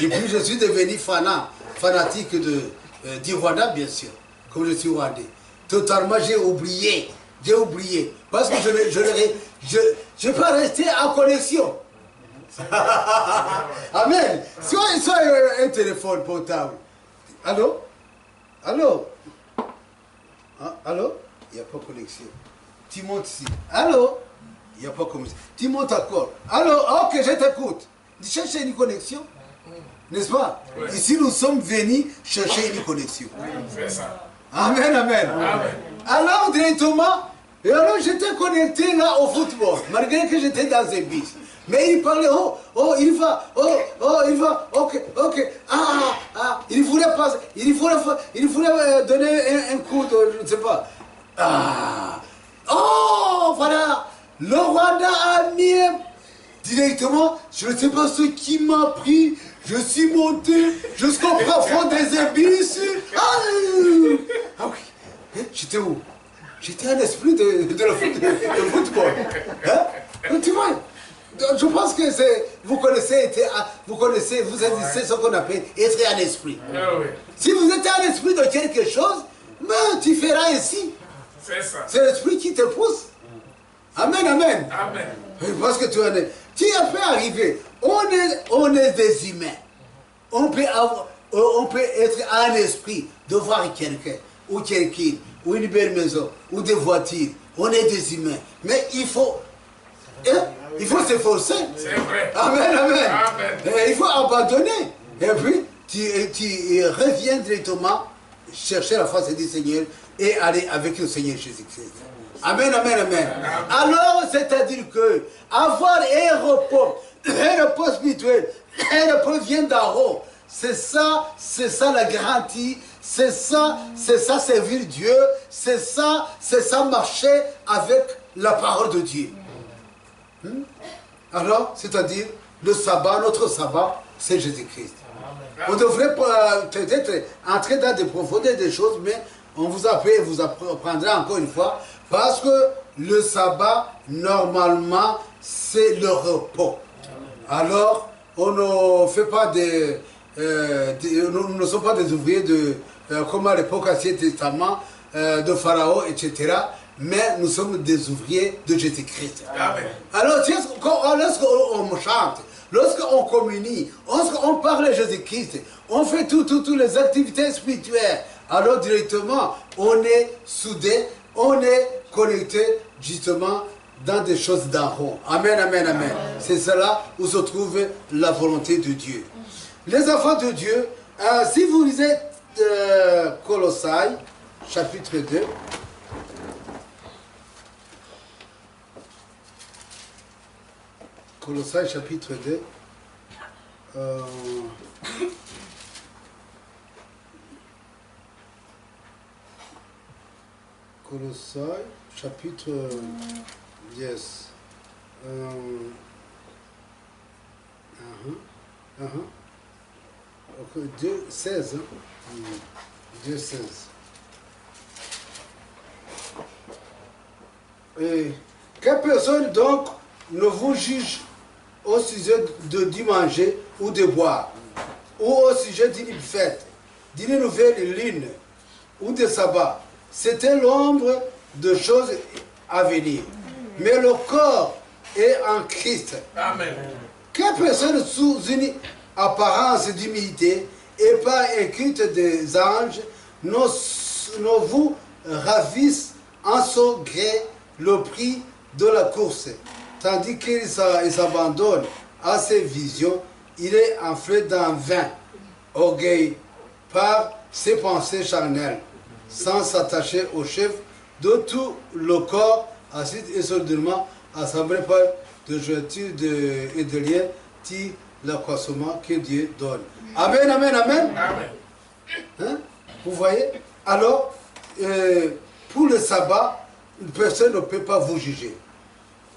Et puis, je suis devenu fanatique du Rwanda, bien sûr. Comme je suis rwandais. Totalement, j'ai oublié. Parce que je peux rester en connexion. Amen. Soit un téléphone portable. Allô? Allô? Hein? Allô? Il n'y a pas de connexion. Tu montes ici. Allô? Il n'y a pas de connexion. Tu montes encore. Allô? Ok, je t'écoute. Tu cherches une connexion? N'est-ce pas? Oui. Ici, nous sommes venus chercher une connexion. C'est ça. Amen, amen. Amen. Alors, directement, et alors j'étais connecté là au football, malgré que j'étais dans un bus. Mais il parlait, il va, ok, il voulait passer, il voulait donner un coup de, je ne sais pas. Voilà, le Rwanda a mis directement, je ne sais pas ce qui m'a pris, je suis monté jusqu'au plafond des abysses. Ah oui, j'étais où? J'étais un esprit de football. Hein? Tu vois, je pense que vous connaissez, c'est ce qu'on appelle être un esprit. Ah oui. Si vous êtes un esprit de quelque chose, ben, tu feras ainsi. C'est ça. C'est l'esprit qui te pousse. Amen, amen. Amen. Parce que tu peux arriver. On est des humains. On peut être un esprit de voir quelqu'un, ou quelqu'un, ou une belle maison, ou des voitures. On est des humains. Mais il faut s'efforcer. C'est vrai. Amen, amen. Amen. Il faut abandonner. Et puis, tu reviens directement chercher la face du Seigneur et aller avec le Seigneur Jésus-Christ. Amen, amen, amen. Alors, c'est-à-dire que avoir un repos spirituel, un repos vient d'en haut. C'est ça la garantie, c'est ça servir Dieu, c'est ça marcher avec la parole de Dieu. Alors, c'est-à-dire, le sabbat, notre sabbat, c'est Jésus-Christ. On devrait peut-être entrer dans des profondeurs des choses, mais on vous apprendra encore une fois, parce que le sabbat, normalement, c'est le repos. Alors, on ne fait pas nous ne sommes pas des ouvriers comme à l'époque Ancien Testament, de Pharaon, etc. Mais nous sommes des ouvriers de Jésus-Christ. Alors, lorsqu'on chante, lorsqu'on communie, lorsqu'on parle de Jésus-Christ, on fait toutes les activités spirituelles. Alors, directement, on est soudés, on est connectés, justement, dans des choses d'en haut. Amen, amen, amen. C'est cela où se trouve la volonté de Dieu. Les enfants de Dieu, si vous lisez Colossaï, chapitre 2, Colossaï, chapitre 2, Colossaï, chapitre... Yes. 2,16. 2,16. Que personne donc ne vous juge au sujet du manger ou de boire, ou au sujet d'une fête, d'une nouvelle lune, ou de sabbat. C'était l'ombre de choses à venir. Mais le corps est en Christ. Amen. Que personne sous une apparence d'humilité et par un culte des anges ne vous ravisse en son gré le prix de la course. Tandis qu'il s'abandonne à ses visions, il est enflé d'un vain orgueil par ses pensées charnelles, sans s'attacher au chef de tout le corps, assis et solidement assemblé par de jointures et de liens, tire l'accroissement que Dieu donne. Amen, amen, amen. Amen. Hein? Vous voyez? Alors, pour le sabbat, personne ne peut pas vous juger.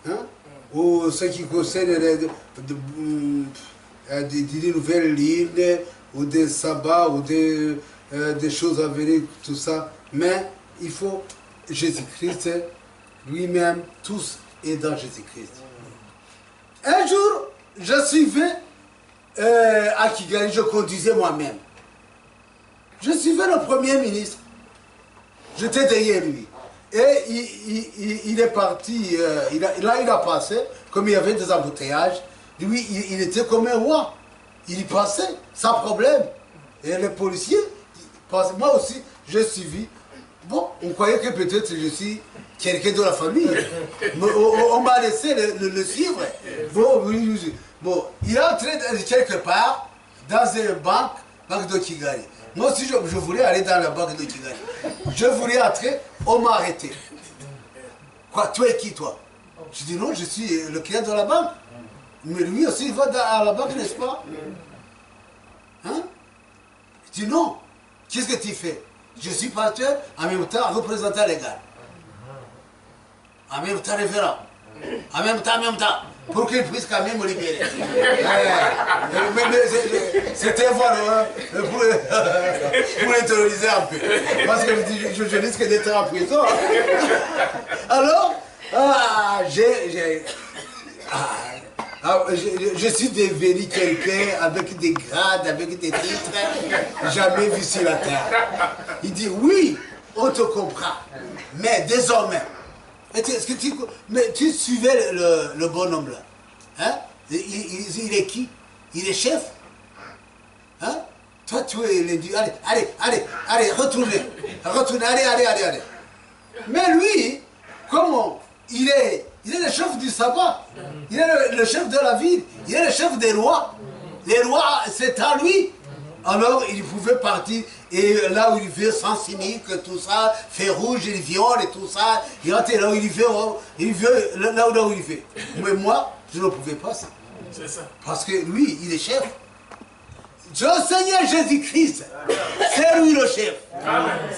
Hein? Ou ce qui concerne des nouvelles lignes, ou des sabbats, ou des choses à venir, tout ça. Mais il faut Jésus-Christ lui-même, tous est dans Jésus-Christ. Un jour, je suivais à Kigali, je conduisais moi-même. Je suivais le Premier ministre. J'étais derrière lui. Et il est parti, il a passé, comme il y avait des embouteillages, lui, il était comme un roi. Il y passait, sans problème. Et les policiers, moi aussi, j'ai suivi. Bon, on croyait que peut-être je suis quelqu'un de la famille. Mais on m'a laissé le suivre. Bon, il est entré quelque part dans une banque de Kigali. Moi aussi, je voulais aller dans la banque de Kigali. Je voulais entrer, on m'a arrêté. Quoi, toi et qui, toi? Je dis non, je suis le client de la banque. Mais lui aussi, il va à la banque, n'est-ce pas? Hein? Je dis non. Qu'est-ce que tu fais? Je suis pasteur, en même temps représentant légal. En même temps révérend. En même temps. Pour qu'il puisse quand même me libérer. C'était voilà, pour les terroriser un peu. Parce que je risque d'être en prison. Alors, je suis devenu quelqu'un avec des grades, avec des titres, jamais vu sur la terre. Il dit, oui, on te comprend, mais désormais, est-ce que tu suivais le bonhomme là, hein? Il est qui? Il est chef? Hein? Toi, tu es l'individu. Allez, retournez, allez. Mais lui, comment? Il est le chef du sabbat, il est le chef de la ville, il est le chef des rois. Les rois, c'est à lui. Alors il pouvait partir, et là où il veut, sans cynique, tout ça, fait rouge, il viole et tout ça, il rentre là où il veut, là où il veut. Mais moi, je ne pouvais pas ça. C'est ça. Parce que lui, il est chef. Le Seigneur Jésus-Christ, c'est lui le chef.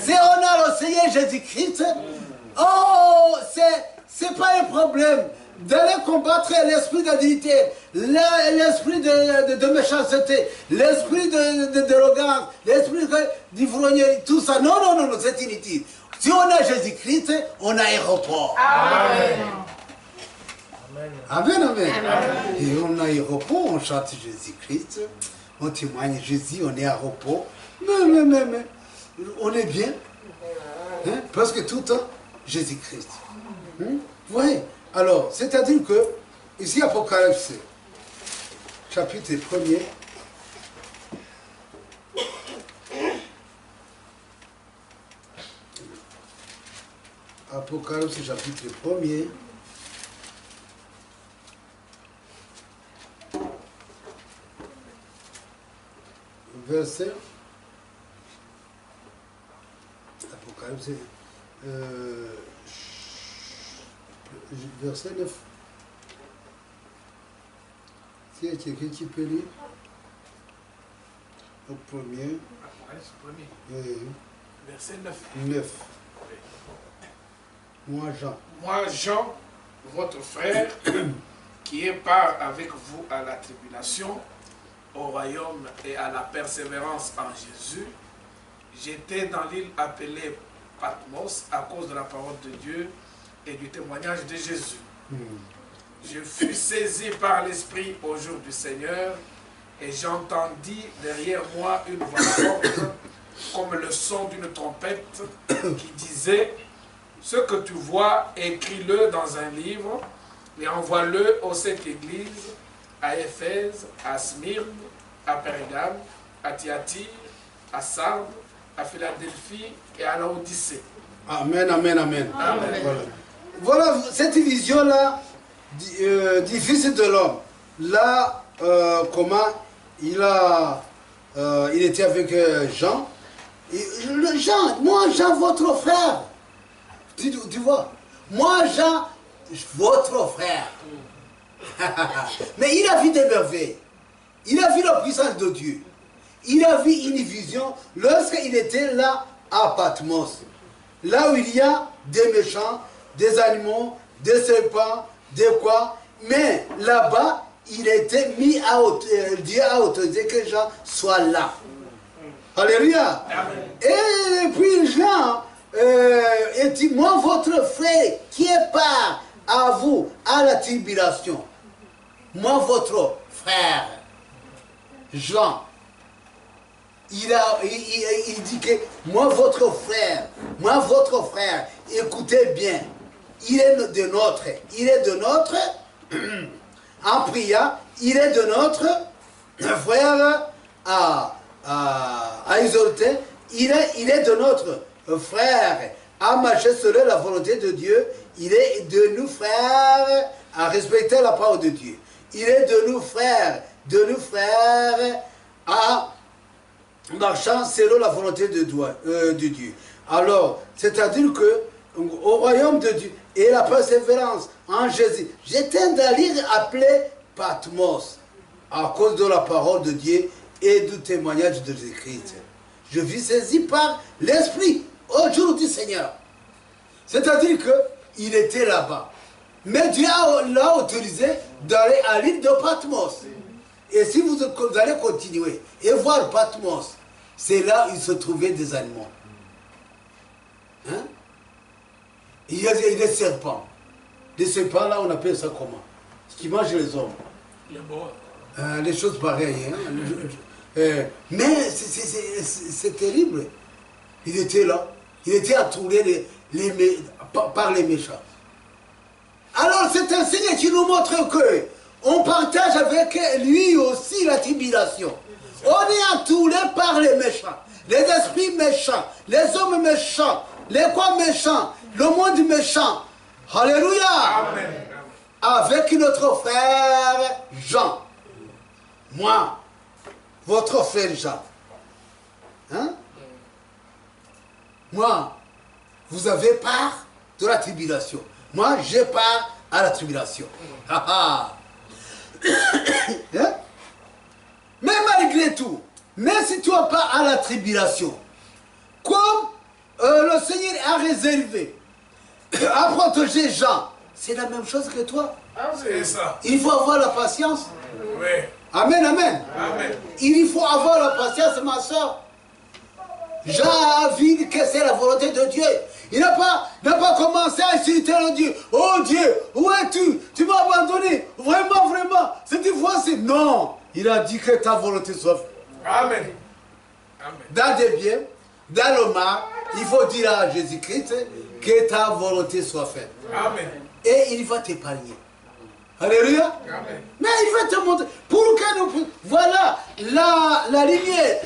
Si on a le Seigneur Jésus-Christ, oh, c'est pas un problème d'aller combattre l'esprit d'adultère, l'esprit de méchanceté, l'esprit d'arrogance, l'esprit d'ivrognerie, tout ça. Non, non, non, c'est inutile. Si on a Jésus-Christ, on a un repos. Amen. Amen, amen. Et on a un repos, on chante Jésus-Christ, on témoigne Jésus, on est à repos. Mais, on est bien. Hein? Parce que tout le temps, Jésus-Christ. Vous voyez? Alors, c'est-à-dire que, ici, Apocalypse, chapitre 1er, Apocalypse, chapitre 1er, verset, Apocalypse, verset 9. Si il y a quelqu'un qui peut lire, au premier, Apocalypse 1er. Verset 9. 9. Moi, Jean. Moi, Jean, votre frère, qui est part avec vous à la tribulation, au royaume et à la persévérance en Jésus, j'étais dans l'île appelée Patmos à cause de la parole de Dieu et du témoignage de Jésus. Je fus saisi par l'Esprit au jour du Seigneur et j'entendis derrière moi une voix forte comme le son d'une trompette qui disait: ce que tu vois, écris-le dans un livre et envoie-le aux 7 églises, à Éphèse, à Smyrne, à Pergame, à Thyatire, à Sardes, à Philadelphie et à Laodicée. Amen, amen, amen. Amen. Voilà cette vision-là du Fils de l'homme. Là, comment il était avec Jean. Et Jean, moi, Jean, votre frère. Tu vois, moi, Jean, votre frère. Mais il a vu des merveilles. Il a vu la puissance de Dieu. Il a vu une vision lorsqu'il était là à Patmos. Là où il y a des méchants, des animaux, des serpents, des quoi. Mais là-bas, il était mis à Dieu a autorisé que Jean soit là. Alléluia. Et puis Jean dit, moi votre frère qui est part à vous à la tribulation, moi votre frère, Jean, il dit que moi votre frère, écoutez bien, il est de notre, en priant, il est de notre frère à exalter, il est de notre frère à marcher selon la volonté de Dieu, il est de nous frères à respecter la parole de Dieu, il est de nous frères à marchant selon la volonté de Dieu. Alors, c'est-à-dire que au royaume de Dieu et la persévérance en Jésus, j'étais dans l'île appelée Patmos à cause de la parole de Dieu et du témoignage de Jésus-Christ. Je vis saisi par l'Esprit au jour du Seigneur. C'est-à-dire qu'il était là-bas. Mais Dieu l'a autorisé d'aller à l'île de Patmos. Et si vous allez continuer et voir Patmos, c'est là où il se trouvait des animaux. Hein? Il y a des serpents. Des serpents, là, on appelle ça comment? Ce qui mange les hommes. Les bois. Les choses pareilles. Hein? Mais c'est terrible. Il était là. Il était entouré par les méchants. Alors c'est un signe qui nous montre que on partage avec lui aussi la tribulation. On est entouré par les méchants, les esprits méchants, les hommes méchants, les quoi méchants, le monde méchant. Alléluia. Amen. Avec notre frère Jean. Moi, votre frère Jean. Hein? Moi, vous avez part de la tribulation. Moi, j'ai part à la tribulation. Hein? Mais malgré tout, même si tu n'as pas à la tribulation, comme le Seigneur a réservé, a protégé Jean, c'est la même chose que toi. C'est ça. Il faut avoir la patience. Oui. Amen, amen. Amen. Il faut avoir la patience, ma soeur. Jean a vu que c'est la volonté de Dieu. Il n'a pas commencé à insulter le Dieu. Oh Dieu, où es-tu? Tu m'as abandonné. Vraiment, vraiment. Cette fois-ci. Non. Il a dit que ta volonté soit faite. Amen. Amen. Dans des biens, dans le mal, il faut dire à Jésus-Christ que ta volonté soit faite. Amen. Et il va t'épargner. Alléluia. Amen. Mais il va te montrer. Pour que nous... Voilà, la lumière.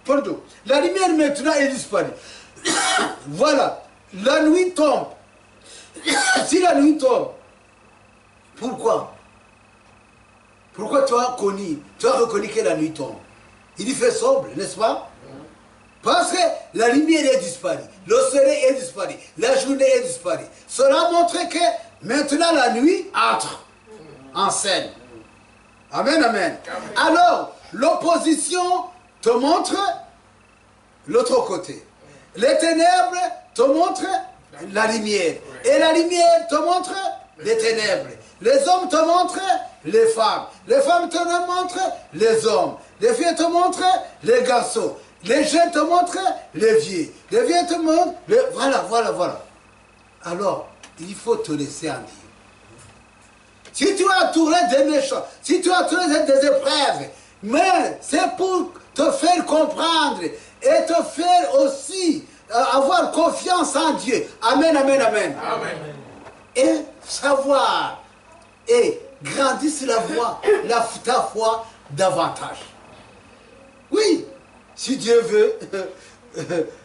Pardon. La lumière maintenant est disparue. Voilà. La nuit tombe. Si la nuit tombe, pourquoi? Pourquoi tu as reconnu que la nuit tombe? Il fait sombre, n'est-ce pas? Parce que la lumière est disparue, le soleil est disparu, la journée est disparue. Cela montre que maintenant la nuit entre en scène. Amen, amen. Alors, l'opposition te montre l'autre côté. Les ténèbres te montrent la lumière. Et la lumière te montre les ténèbres. Les hommes te montrent les femmes. Les femmes te montrent les hommes. Les filles te montrent les garçons. Les jeunes te montrent les vieux. Les vieux te montrent... Voilà. Alors, il faut te laisser en dire. Si tu es entouré des méchants, si tu es entouré des épreuves, mais c'est pour te faire comprendre et te faire aussi avoir confiance en Dieu. Amen, amen, amen. Amen. Et savoir et grandir sur ta foi davantage. Oui, si Dieu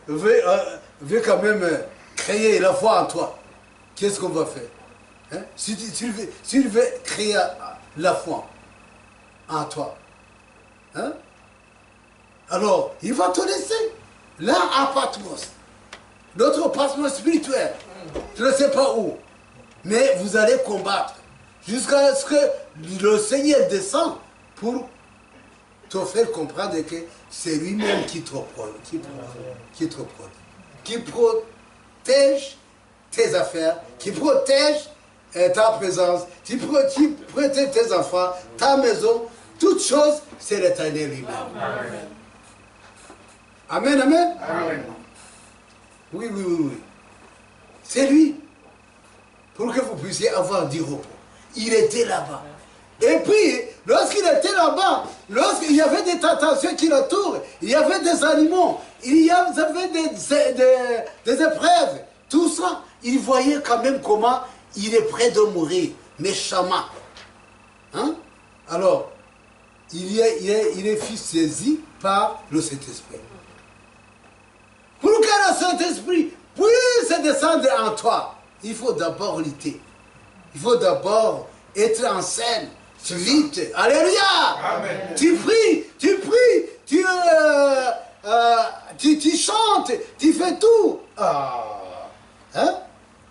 veut quand même créer la foi en toi, qu'est-ce qu'on va faire? Hein? S'il veut créer la foi en toi, hein? Alors il va te laisser là à Patmos, notre Patmos spirituel, je ne sais pas où, mais vous allez combattre jusqu'à ce que le Seigneur descende pour te faire comprendre que c'est lui-même qui protège tes affaires, qui protège ta présence, qui protège tes enfants, ta maison, toutes choses, c'est l'Éternel lui-même. Amen, amen. Amen. Oui. C'est lui. Pour que vous puissiez avoir du repos. Il était là-bas. Et puis, lorsqu'il était là-bas, lorsqu'il y avait des tentations qui l'entourent, il y avait des animaux, il y avait des épreuves, tout ça, il voyait quand même comment il est prêt de mourir, méchamment. Hein? Alors, il est saisi par le Saint-Esprit. Pour que le Saint-Esprit puisse descendre en toi, il faut d'abord lutter. Il faut d'abord être en scène. Tu luttes. Alléluia. Amen. Tu pries, tu chantes, tu fais tout. Hein?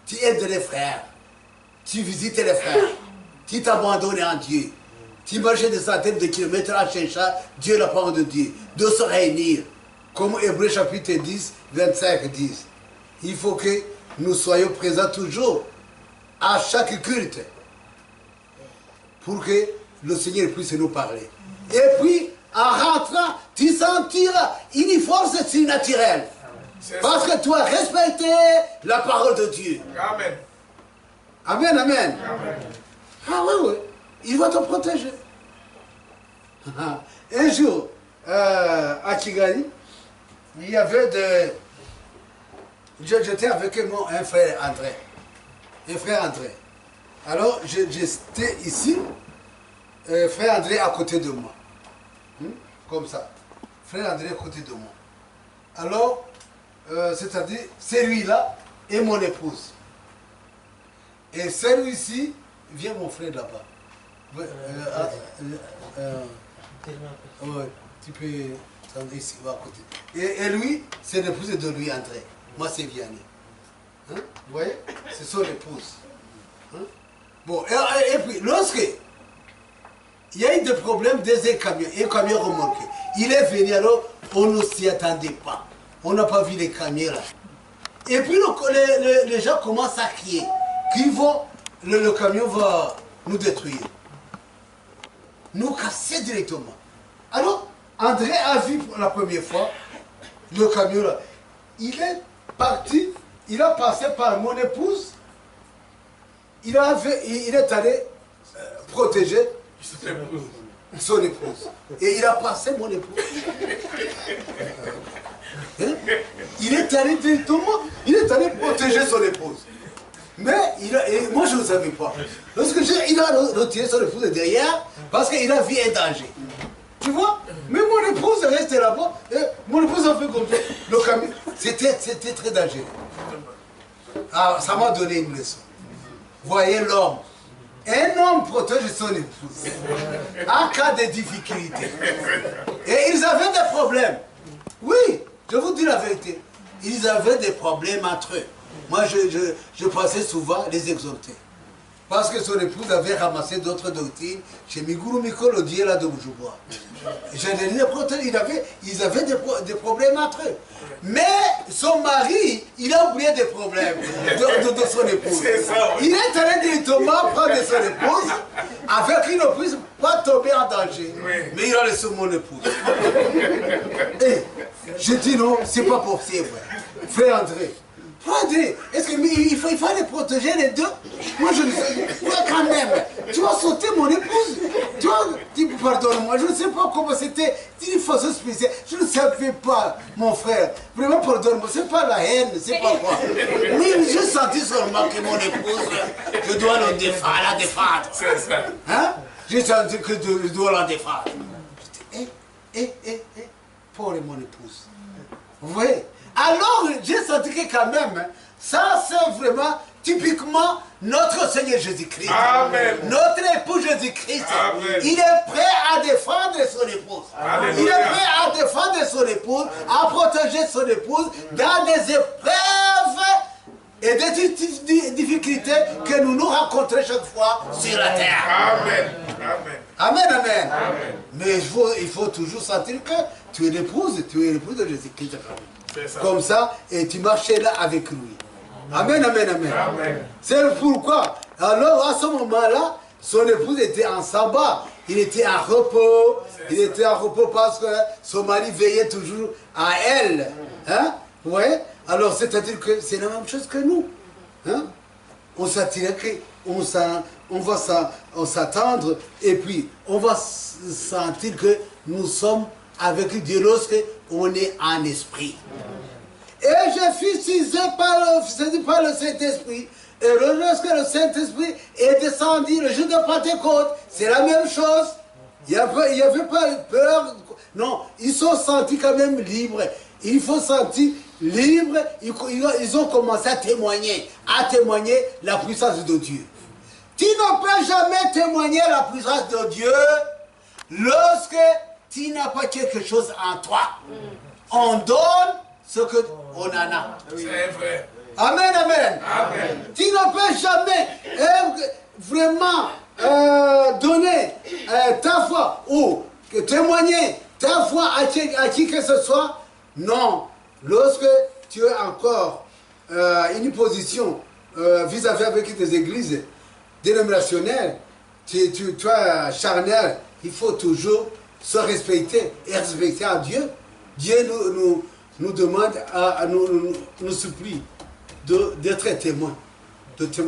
Tu aides les frères. Tu visites les frères. Tu t'abandonnes en Dieu. Tu marches des centaines de kilomètres à chercher Dieu, la parole de Dieu, de se réunir. Comme Hébreux chapitre 10, 25 disent. Il faut que nous soyons présents toujours à chaque culte pour que le Seigneur puisse nous parler. Et puis, en rentrant, tu sentiras une force surnaturelle. Parce que tu as respecté la parole de Dieu. Amen. Amen, amen. Amen. Ah oui. Il va te protéger. Un jour, à Kigali, il y avait j'étais avec un frère André. Alors, j'étais ici, frère André à côté de moi. Comme ça. Frère André à côté de moi. Alors, c'est-à-dire, celui-là et mon épouse. Et celui-ci, vient mon frère là-bas. Ouais, tu peux Attendez ici, on va à côté. Et lui, c'est l'épouse de lui, André. Moi, c'est Vianney. Hein? Vous voyez? C'est son épouse. Hein? Bon, et puis, lorsque il y a eu des problèmes, un camion remorqué. Il est venu, alors, on ne s'y attendait pas. On n'a pas vu les camions là. Et puis, les gens commencent à crier. Le camion va nous détruire. Nous casser directement. Alors, André a vu pour la première fois le camion là. Il est parti, il a passé par mon épouse. Il est allé protéger son épouse. Et il a passé mon épouse. Hein? Il est allé directement, il est allé protéger son épouse. Mais moi je ne savais pas. Lorsque il a retiré son épouse derrière, parce qu'il a vu un danger. Tu vois? Mais mon épouse est restée là-bas, et mon épouse a fait comme ça. Le camion, c'était très dangereux. Ah, ça m'a donné une leçon. Voyez l'homme. Un homme protège son épouse en cas de difficulté. Et ils avaient des problèmes. Oui, je vous dis la vérité. Ils avaient des problèmes entre eux. Moi, je passais souvent les exhorter. Parce que son épouse avait ramassé d'autres doctrines chez Miguru Mikolo Diela de Boujoubois. Ils avaient des problèmes entre eux. Mais son mari, il a oublié des problèmes de son épouse. Il est allé directement prendre son épouse avec qu'il ne puisse pas tomber en danger. Mais il a laissé mon épouse. Et je dis non, c'est pas possible. Frère André. André, est-ce qu'il fallait protéger les deux? Moi je ne sais pas quand même. Tu vas sauter mon épouse. Tu vois, pardonne-moi, je ne sais pas comment c'était. Une façon spéciale. Je ne savais pas, mon frère. Vraiment, pardonne-moi, c'est pas la haine, c'est pas quoi. Oui, j'ai senti seulement que mon épouse, je dois la défendre. C'est ça. Hein? J'ai senti que je dois la défendre. Je dis, pauvre mon épouse. Vous voyez? Alors, j'ai senti que quand même, ça c'est vraiment typiquement notre Seigneur Jésus-Christ. Notre époux Jésus-Christ. Il est prêt à défendre son épouse. Amen. Il est prêt à défendre son épouse, à protéger son épouse dans des épreuves et des difficultés que nous rencontrons chaque fois sur la terre. Amen. Amen, amen. Amen. Mais il faut toujours sentir que tu es l'épouse de Jésus-Christ. Comme ça, et tu marchais là avec lui. Amen, amen, amen. Amen. C'est pourquoi, alors à ce moment-là, son épouse était en sabbat. Il était en repos. Il était en repos parce que son mari veillait toujours à elle. Hein? Vous voyez? Alors, c'est-à-dire que c'est la même chose que nous. Hein? On s'attire on va s'attendre et puis on va sentir que nous sommes avec Dieu lorsque on est en esprit. Et je fus saisi par le Saint-Esprit. Et lorsque le Saint-Esprit est descendu le jour de Pentecôte, c'est la même chose. Il n'y avait pas peur. Non, ils sont sentis quand même libres. Il faut sentir libres. Ils ont commencé à témoigner la puissance de Dieu. Tu ne peux jamais témoigner la puissance de Dieu lorsque tu n'as pas quelque chose en toi. On donne ce qu'on en a. C'est vrai. Amen, amen. Amen. Tu ne peux jamais vraiment donner ta foi ou témoigner ta foi à qui que ce soit. Non. Lorsque tu as encore une position vis-à-vis avec des églises dénominationnelles, tu es charnel, il faut toujours se respecter et respecter à Dieu. Dieu nous demande, nous supplie d'être témoins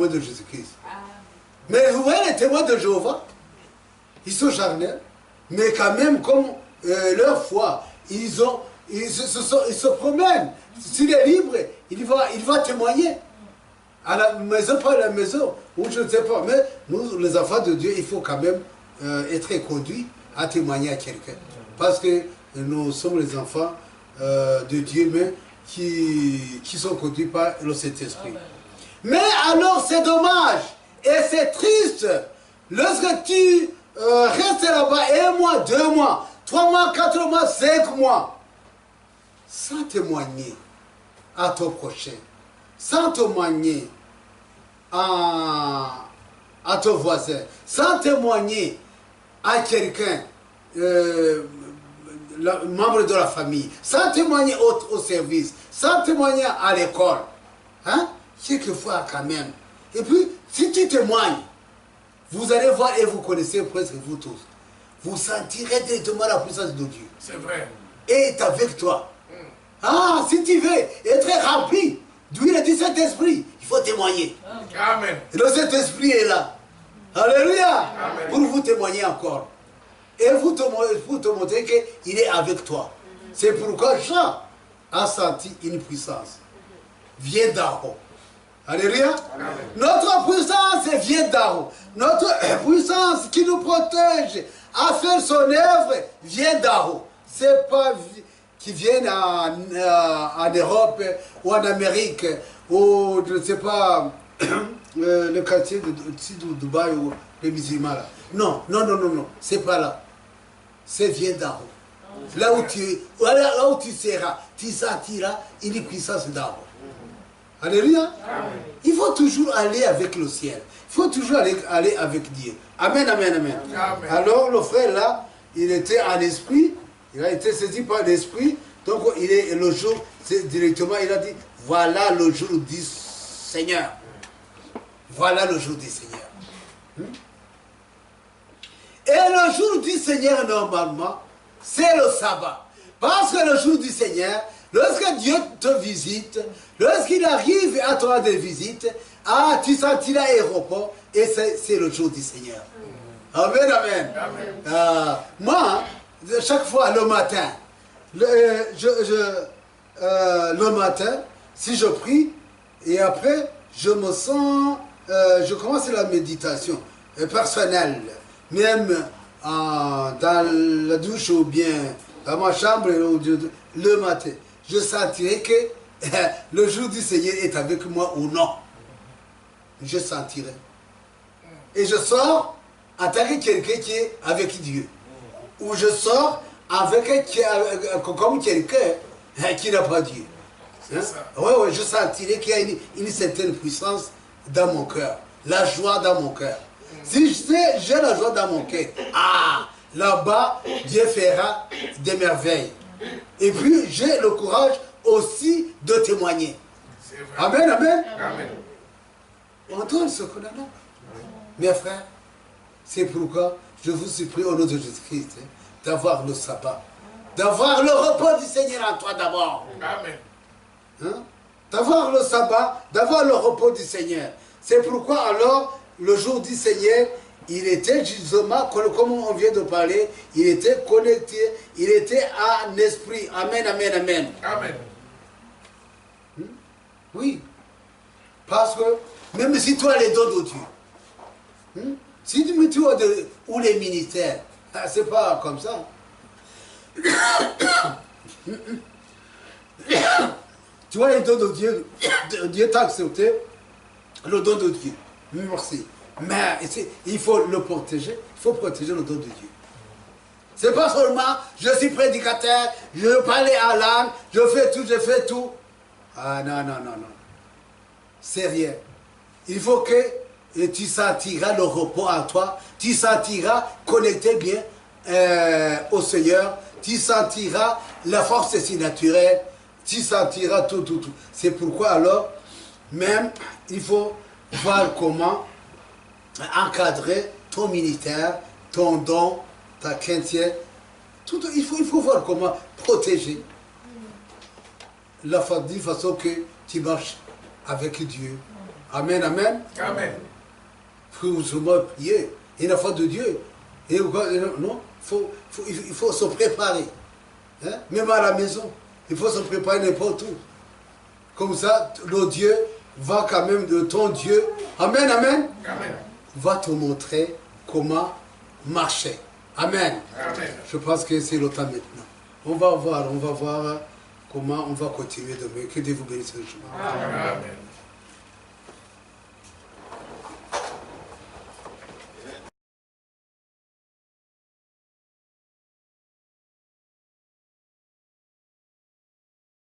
de Jésus-Christ. Mais vous voyez les témoins de Jéhovah, ils sont charnels, mais quand même comme leur foi, ils se promènent. S'il est libre, il va témoigner. À la maison, pas à la maison, ou je ne sais pas, mais nous, les enfants de Dieu, il faut quand même être conduits à témoigner à quelqu'un. Parce que nous sommes les enfants de Dieu, mais qui sont conduits par le Saint-Esprit. Mais alors, c'est dommage, et c'est triste, lorsque tu restes là-bas 1 mois, 2 mois, 3 mois, 4 mois, 5 mois, sans témoigner à ton prochain, sans témoigner à ton voisin, sans témoigner à quelqu'un, membre de la famille, sans témoigner au service, sans témoigner à l'école, hein, quelquefois quand même. Et puis, si tu témoignes, vous allez voir et vous connaissez presque vous tous. Vous sentirez directement la puissance de Dieu. C'est vrai. Et est avec toi. Ah, si tu veux être rempli d'huile du Saint-Esprit, il faut témoigner. Amen. Et le Saint-Esprit est là. Alléluia. Amen. Pour vous témoigner encore. Et pour te montrer qu'il est avec toi. C'est pourquoi Jean a senti une puissance. Vient d'en haut. Alléluia. Amen. Notre puissance vient d'en haut. Notre puissance qui nous protège à faire son œuvre vient d'en haut. C'est pas qui viennent en Europe ou en Amérique ou je ne sais pas le quartier de Dubaï ou les musulmans là. Non, non, non, non, non, c'est pas là. C'est vient d'en haut. Là où tu seras, tu sentiras une puissance d'en haut. Alléluia. Il faut toujours aller avec le ciel. Il faut toujours aller avec Dieu. Amen, amen, amen. Amen. Alors le frère là, il était en esprit, il a été saisi par l'esprit. Donc il est le jour, directement il a dit, voilà le jour du Seigneur. Voilà le jour du Seigneur. Et le jour du Seigneur, normalement, c'est le sabbat. Parce que le jour du Seigneur, lorsque Dieu te visite, lorsqu'il arrive à toi de visite, ah, tu sentiras l'aéroport et c'est le jour du Seigneur. Amen, amen. Amen. Moi, chaque fois le matin, le matin, si je prie, et après, je me sens, je commence la méditation personnelle, même dans la douche ou bien dans ma chambre le matin. Je sentirai que le jour du Seigneur est avec moi ou non. Je sentirai. Et je sors en tant que quelqu'un qui est avec Dieu. Ou je sors comme quelqu'un qui n'a pas Dieu. Hein? Oui, oui, je sentirai qu'il y a une certaine puissance dans mon cœur. La joie dans mon cœur. Si j'ai la joie dans mon cœur, ah, là-bas, Dieu fera des merveilles. Et puis, j'ai le courage aussi de témoigner. Amen, amen. Amen. On entend ce qu'on a là. Mes frères, c'est pourquoi je vous supplie au nom de Jésus-Christ d'avoir le sabbat, d'avoir le repos du Seigneur en toi d'abord. Amen. Hein? D'avoir le sabbat, d'avoir le repos du Seigneur. C'est pourquoi alors, le jour du Seigneur, il était justement, comme on vient de parler, il était connecté, il était en esprit. Amen, amen, amen. Amen. Oui. Parce que même si tu as les dons de Dieu, si tu as ou les ministères, c'est pas comme ça. Tu as les dons de Dieu, Dieu t'a accepté le don de Dieu. Merci. Mais il faut le protéger, il faut protéger le don de Dieu. C'est pas seulement, je suis prédicateur, je veux parler à l'âme, je fais tout. Ah non, non, non, non. C'est rien. Il faut que tu sentiras le repos en toi, tu sentiras connecté bien au Seigneur, tu sentiras la force surnaturelle, tu sentiras tout, tout, tout. C'est pourquoi alors, même, il faut voir comment encadrer ton ministère, ton don, ta chrétienne. Il faut voir comment protéger la façon que tu marches avec Dieu. Amen, amen. Amen. Il faut prier. Il y a la foi de Dieu. Et, non, il faut se préparer. Hein? Même à la maison, il faut se préparer n'importe où. Comme ça, le Dieu va quand même de ton Dieu. Amen, amen. Amen. Va te montrer comment marcher. Amen. Amen. Je pense que c'est le temps maintenant. On va voir comment on va continuer demain. Que Dieu vous bénisse. Amen.